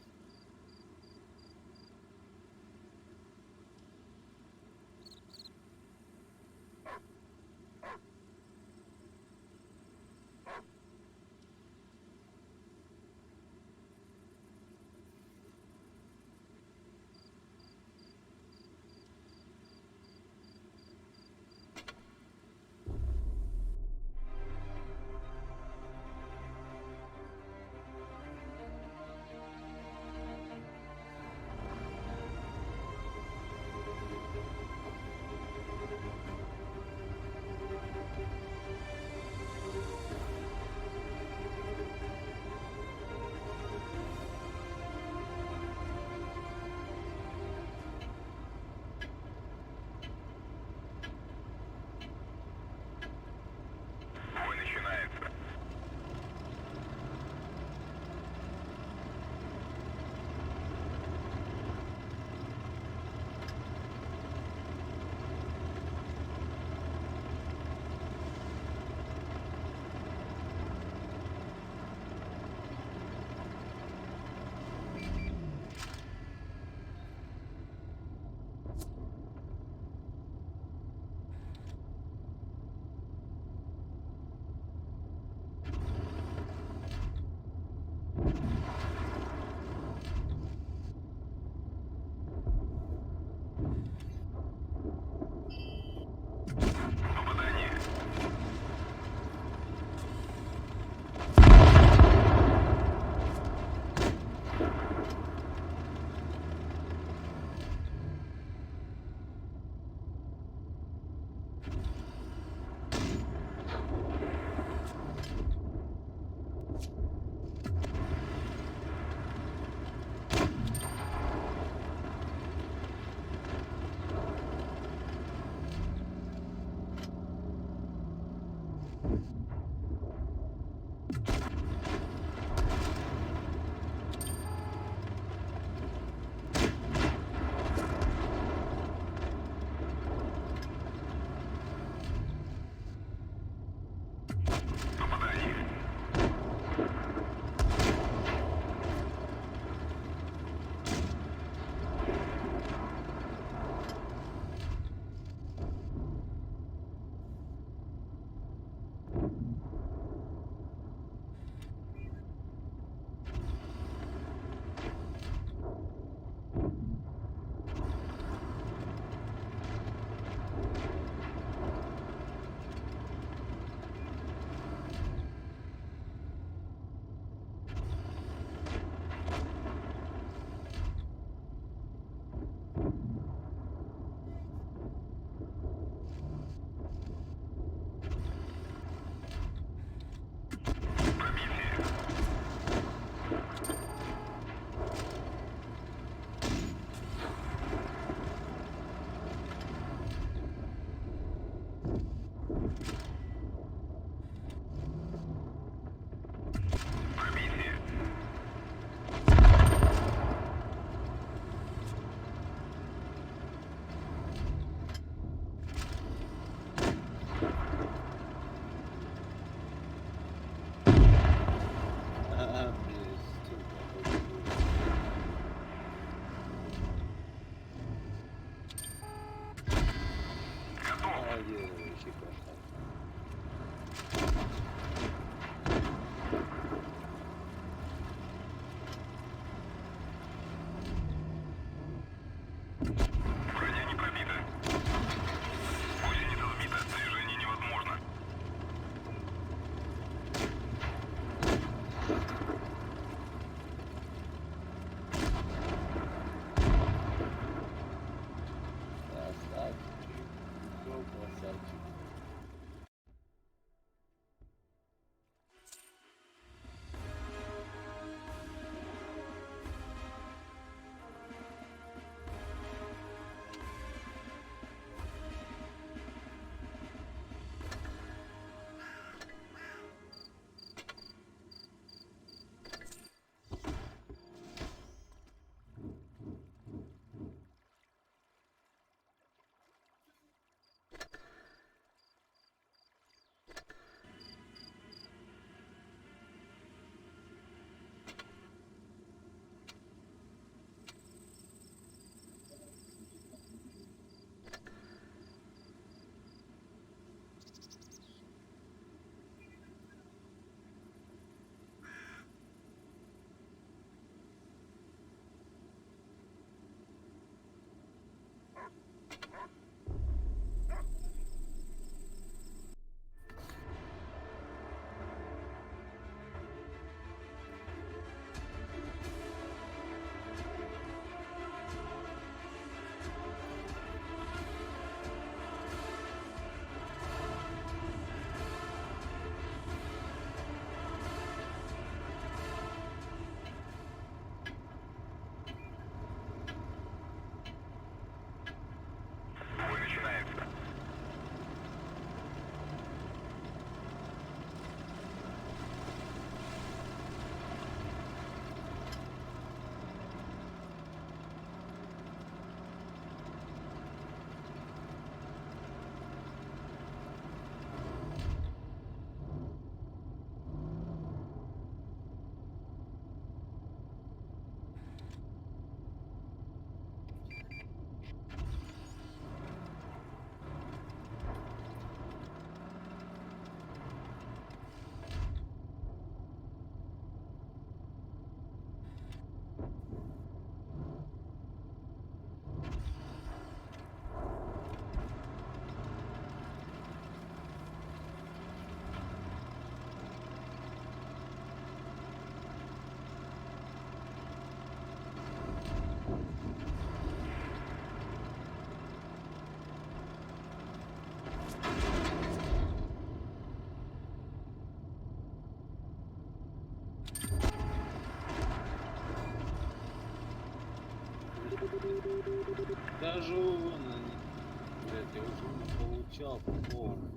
Даже урона не... Блядь, я уже не получал по полной.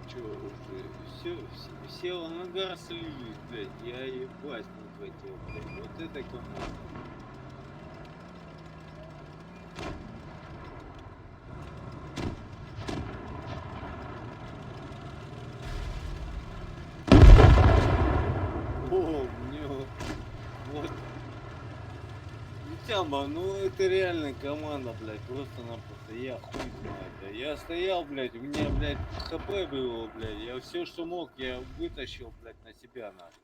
Чё уже? Все в ангар слились, блядь. Я ебать не хотел, блядь. Вот это команда. О, мне вот. Тяма, ну это реально команда, блядь, просто-напросто, я хуй знаю, блядь. Я стоял, блядь, у меня, блядь, хп было, блядь, я все, что мог, я вытащил, блядь, на себя, нахуй.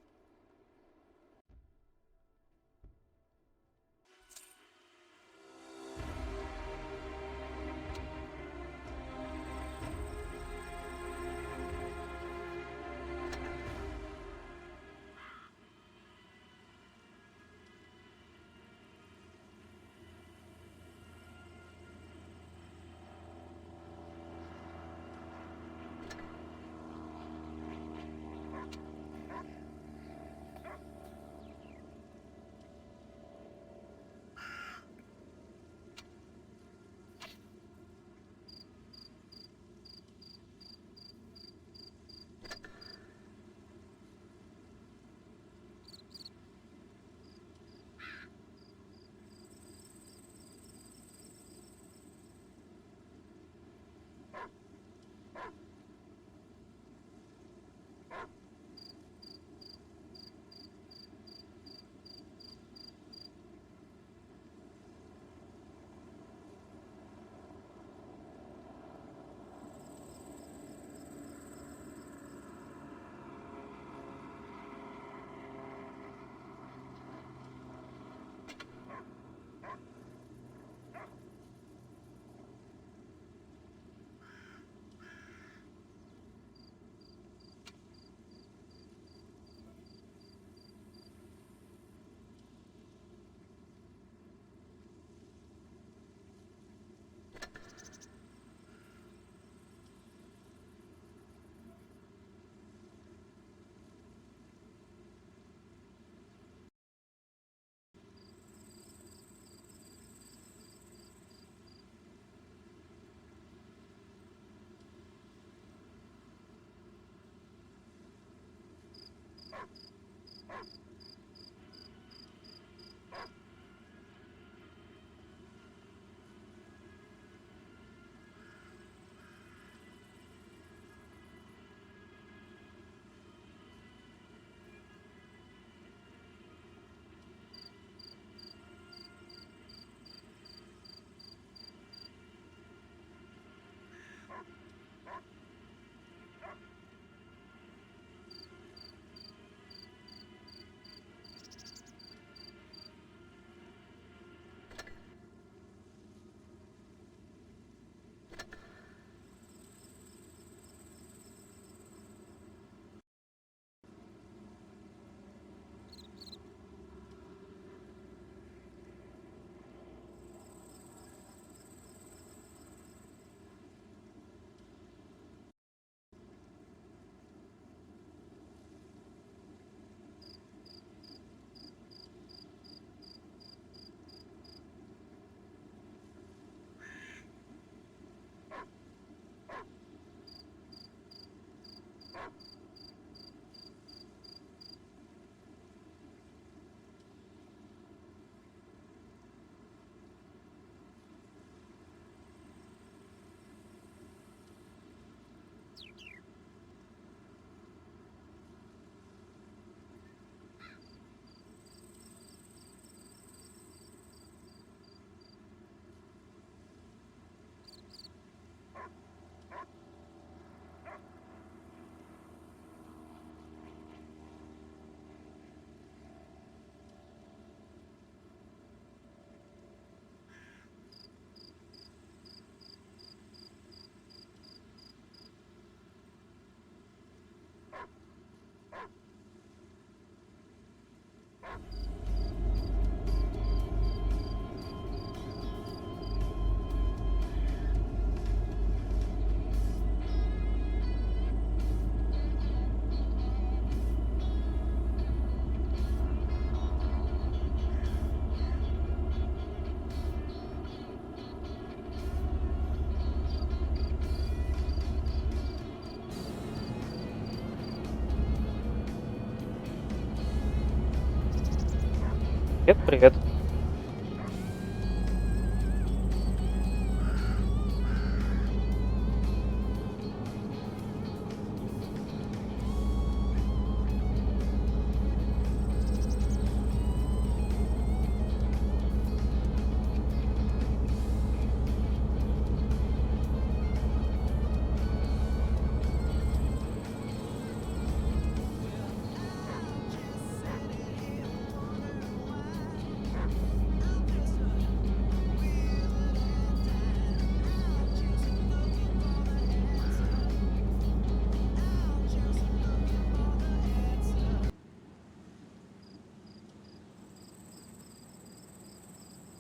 Привет, привет.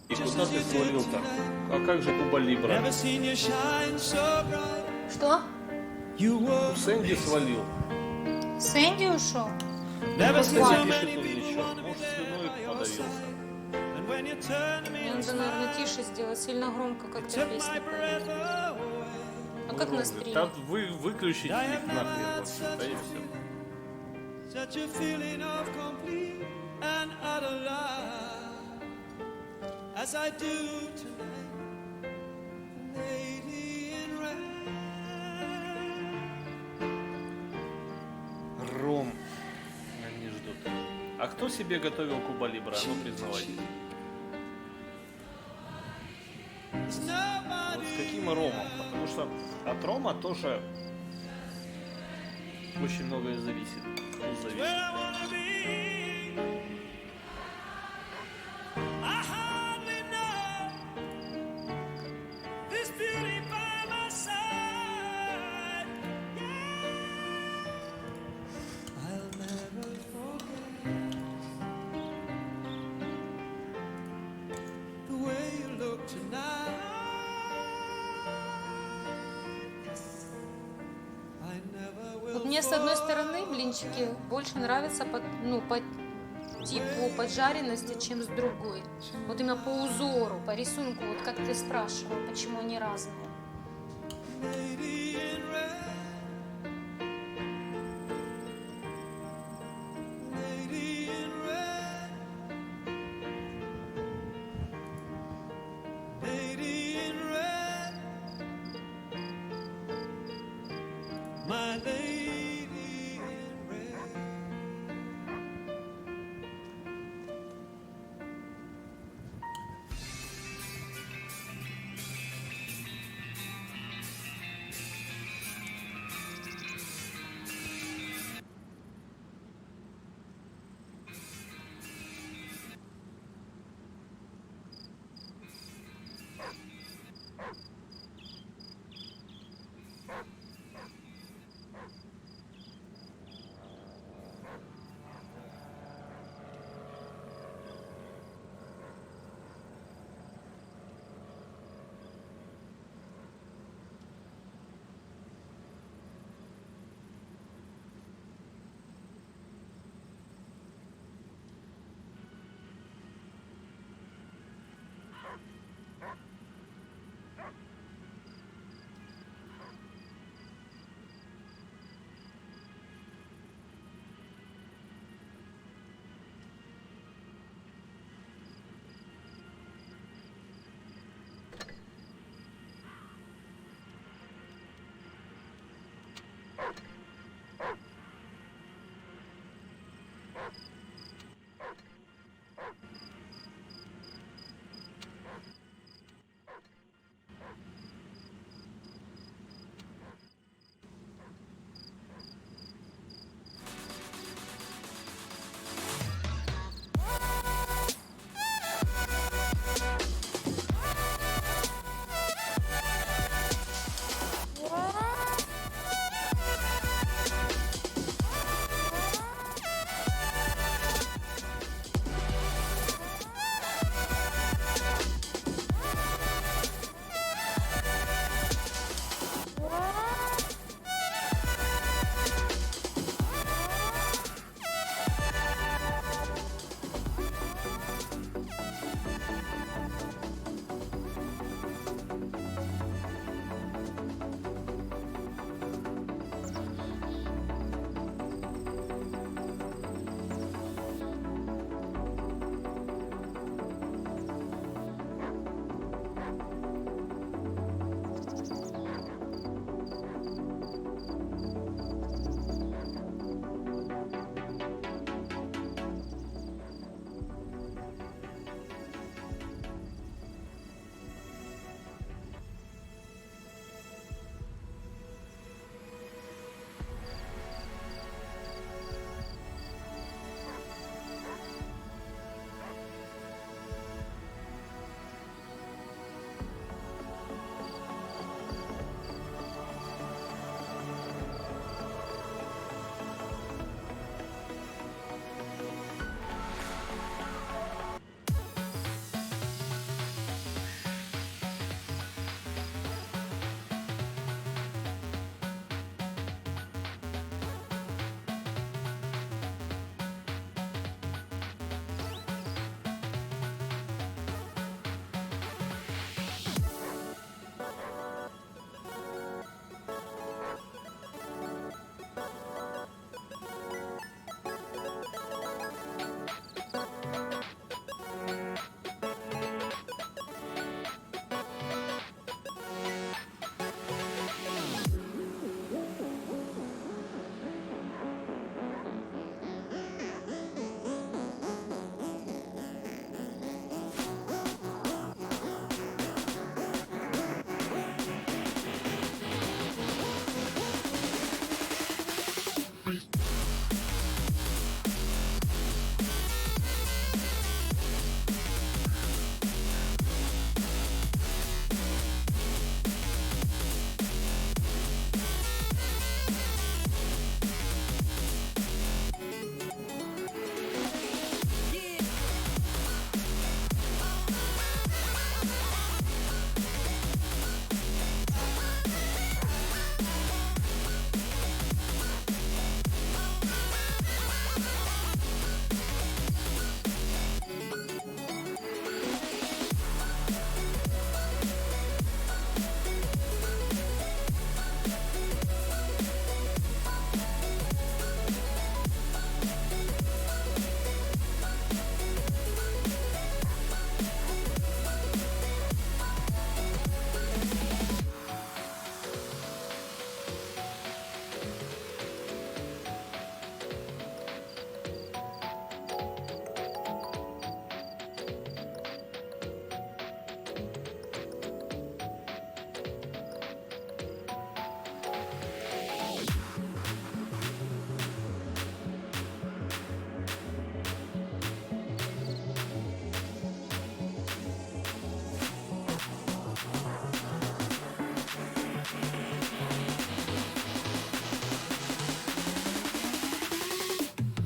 И куда ты свалил-то? А как же Куба Либра? Что? Сэнди свалил. Сэнди ушел? Пишет он ничего. Может, слюной подавился. Мне надо, наверное, тише сделать, сильно громко как-то песни поют. А как на стриме? Там выключите их нахрен вообще, да и все. Such a feeling of complete and utter love as I do tonight, lady in red. Ром. Они ждут. А кто себе готовил Куба Либра? Ну, признавайтесь. Вот с каким ромом? Потому что от рома тоже очень многое зависит. Вкус зависит. Where I wanna be, I hardly know this beauty by my side. Yeah, I'll never forget the way you look tonight. I never will. Вот мне с одной стороны блинчики больше нравятся по типу поджаренности, чем с другой. Вот именно по узору, по рисунку, вот как ты спрашивал, почему они разные. Lady in red, lady in red, lady in red, my lady in red.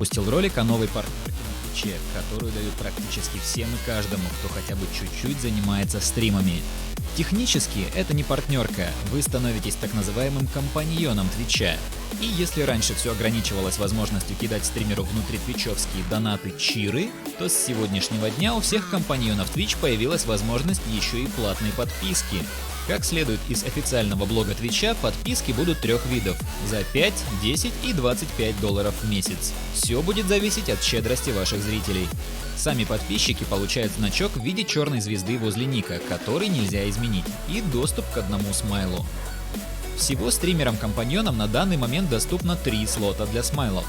выпустил ролик о новой партнерке на Твиче, которую дают практически всем и каждому, кто хотя бы чуть-чуть занимается стримами. Технически это не партнерка, вы становитесь так называемым компаньоном Твича. И если раньше все ограничивалось возможностью кидать стримеру внутритвичевские донаты чиры, то с сегодняшнего дня у всех компаньонов Twitch появилась возможность еще и платной подписки. Как следует из официального блога Твича, подписки будут 3 видов – за 5, 10 и $25 в месяц. Все будет зависеть от щедрости ваших зрителей. Сами подписчики получают значок в виде черной звезды возле ника, который нельзя изменить, и доступ к одному смайлу. Всего стримерам-компаньонам на данный момент доступно 3 слота для смайлов.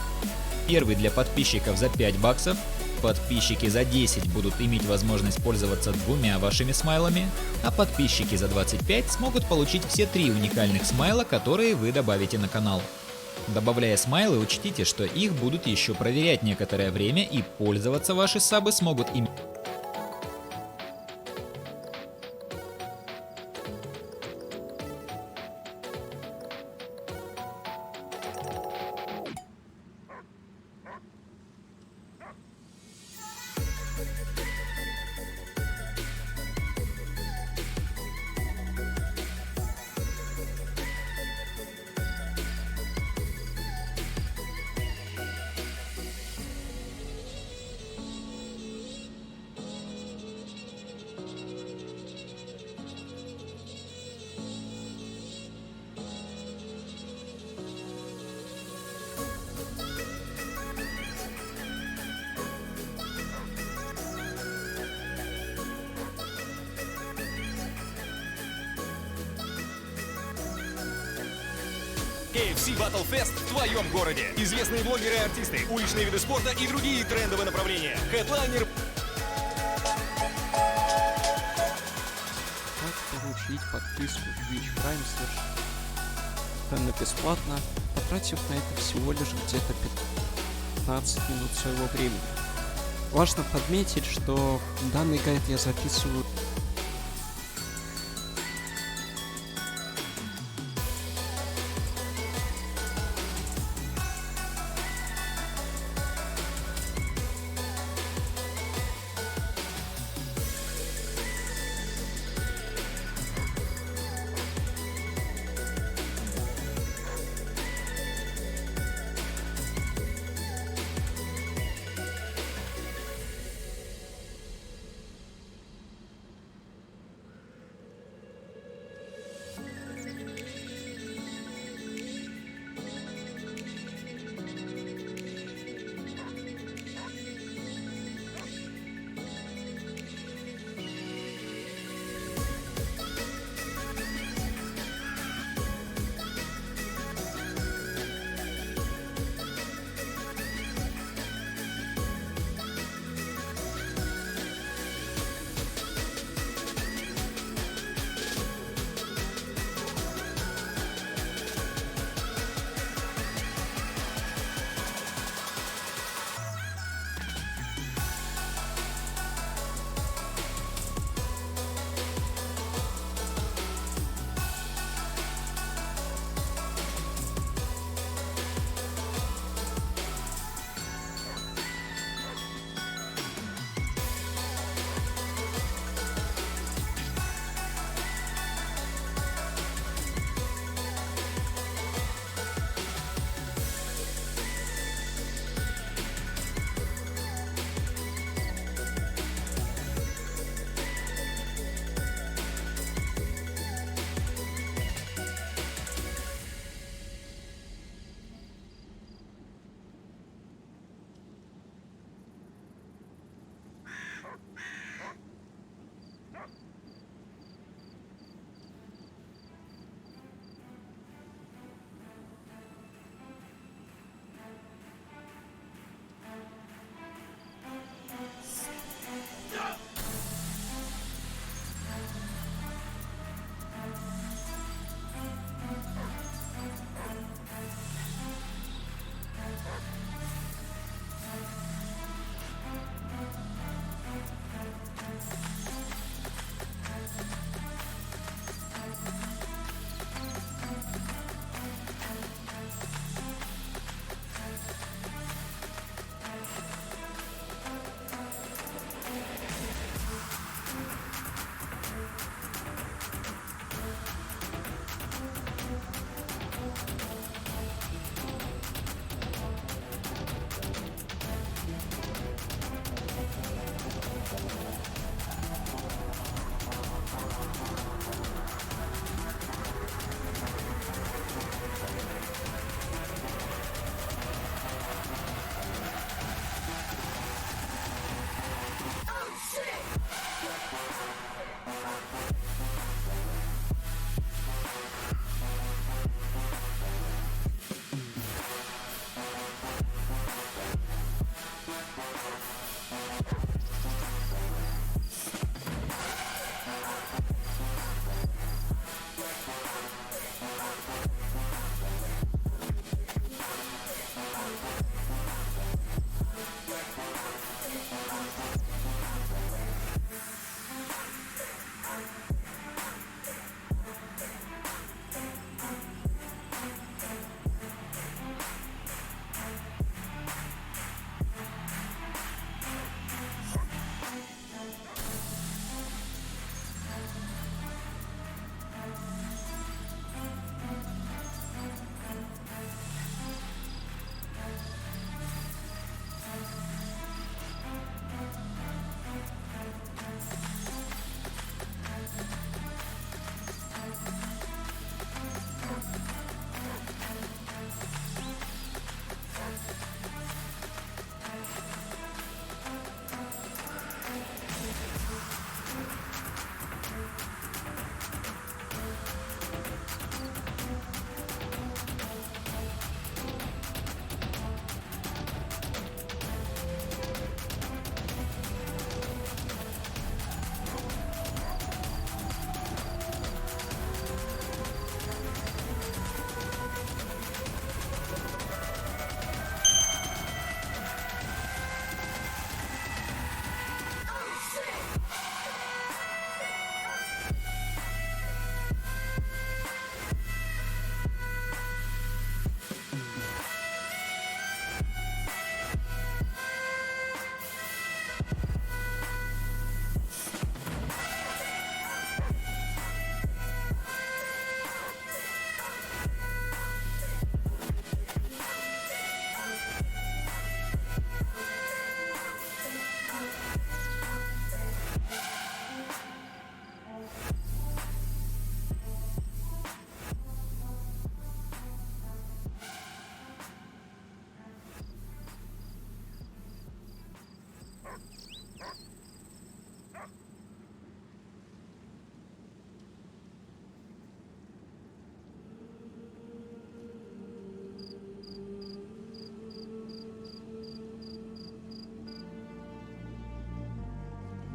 Первый для подписчиков за $5, подписчики за 10 будут иметь возможность пользоваться 2 вашими смайлами, а подписчики за 25 смогут получить все 3 уникальных смайла, которые вы добавите на канал. Добавляя смайлы, учтите, что их будут еще проверять некоторое время, и пользоваться ваши сабы смогут ими. KFC Battle Fest в твоем городе. Известные блогеры и артисты, уличные виды спорта и другие трендовые направления. Хедлайнер. Как получить подписку Twitch Prime совершенно бесплатно, потратив на это всего лишь где-то 15 минут своего времени. Важно подметить, что данный гайд я записываю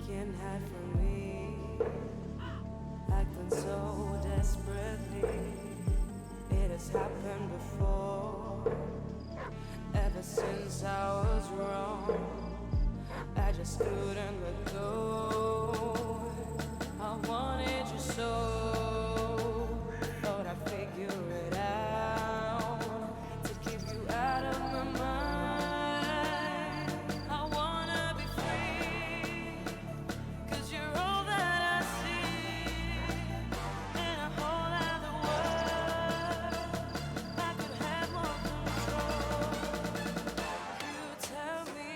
Can't hide from me, acting so desperately. It has happened before. Ever since I was wrong, I just couldn't let go. I wanted you so, thought I'd figure it out to keep you out of my mind. I wanna be free, 'cause you're all that I see in a whole other world. I could have more control. You tell me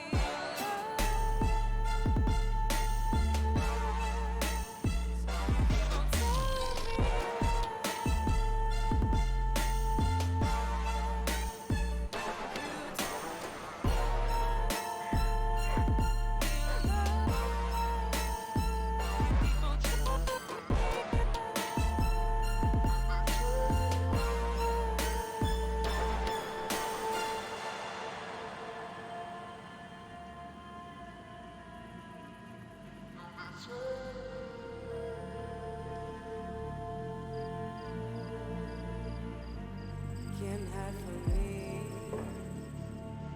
can't hide from me,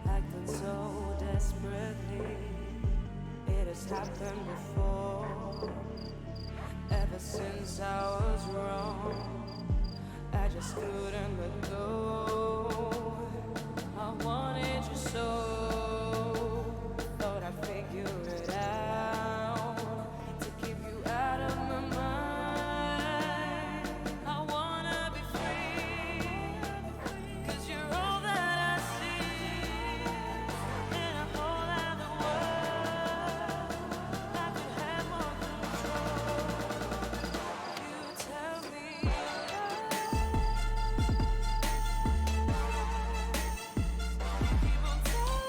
acting so desperately. It has happened before. Ever since I was wrong, I just couldn't let go. I wanted you so, thought I'd figure it out to keep you out of my mind. I wanna be free, 'cause you're all that I see in a whole other world. I could have more control. You tell me people tell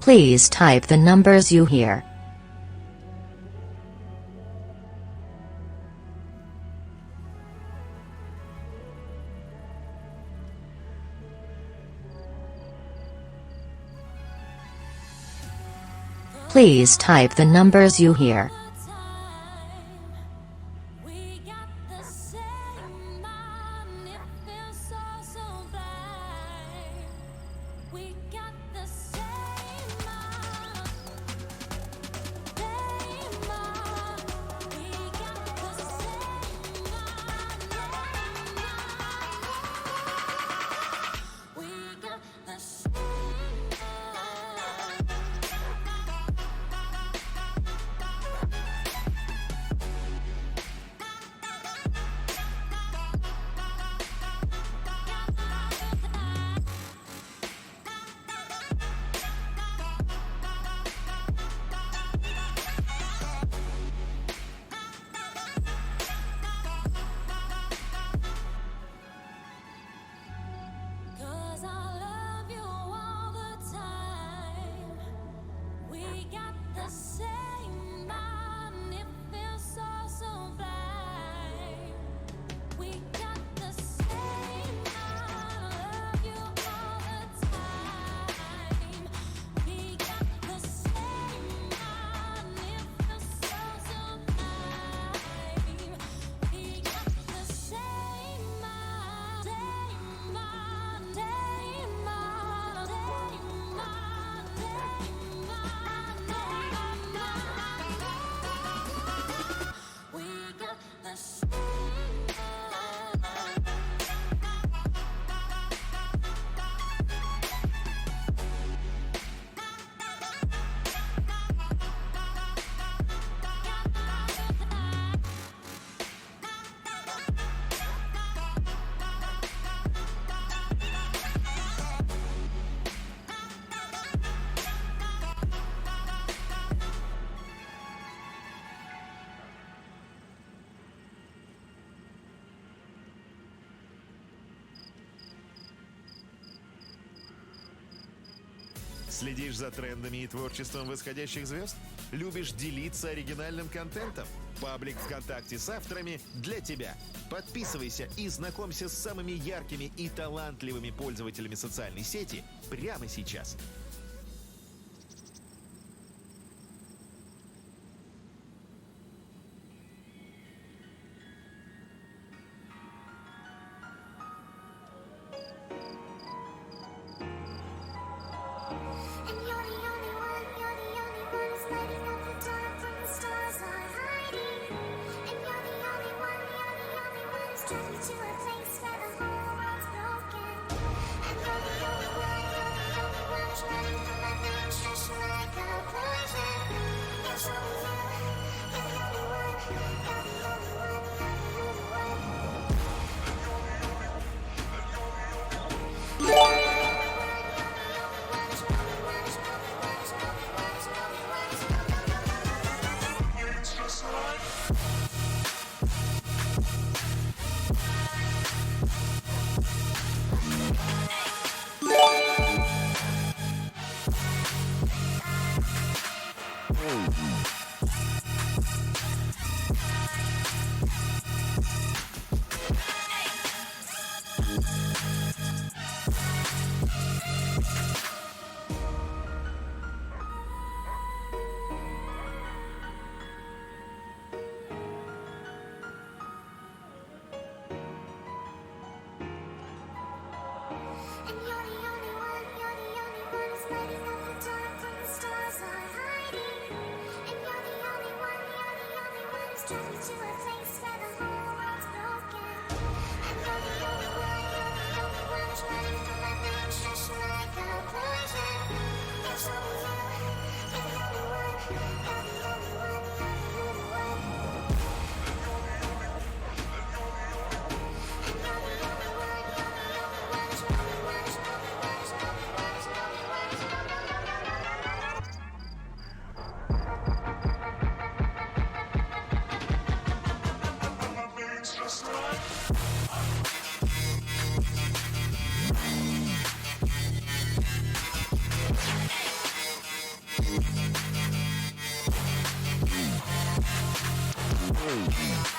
Please type the numbers you hear. Please type the numbers you hear. We got the same mind, it feels so blind. We got the same mind, we got the same mind, we got the same mind. Следишь за трендами и творчеством восходящих звезд? Любишь делиться оригинальным контентом? Паблик ВКонтакте с авторами для тебя. Подписывайся и знакомься с самыми яркими и талантливыми пользователями социальной сети прямо сейчас. Hey.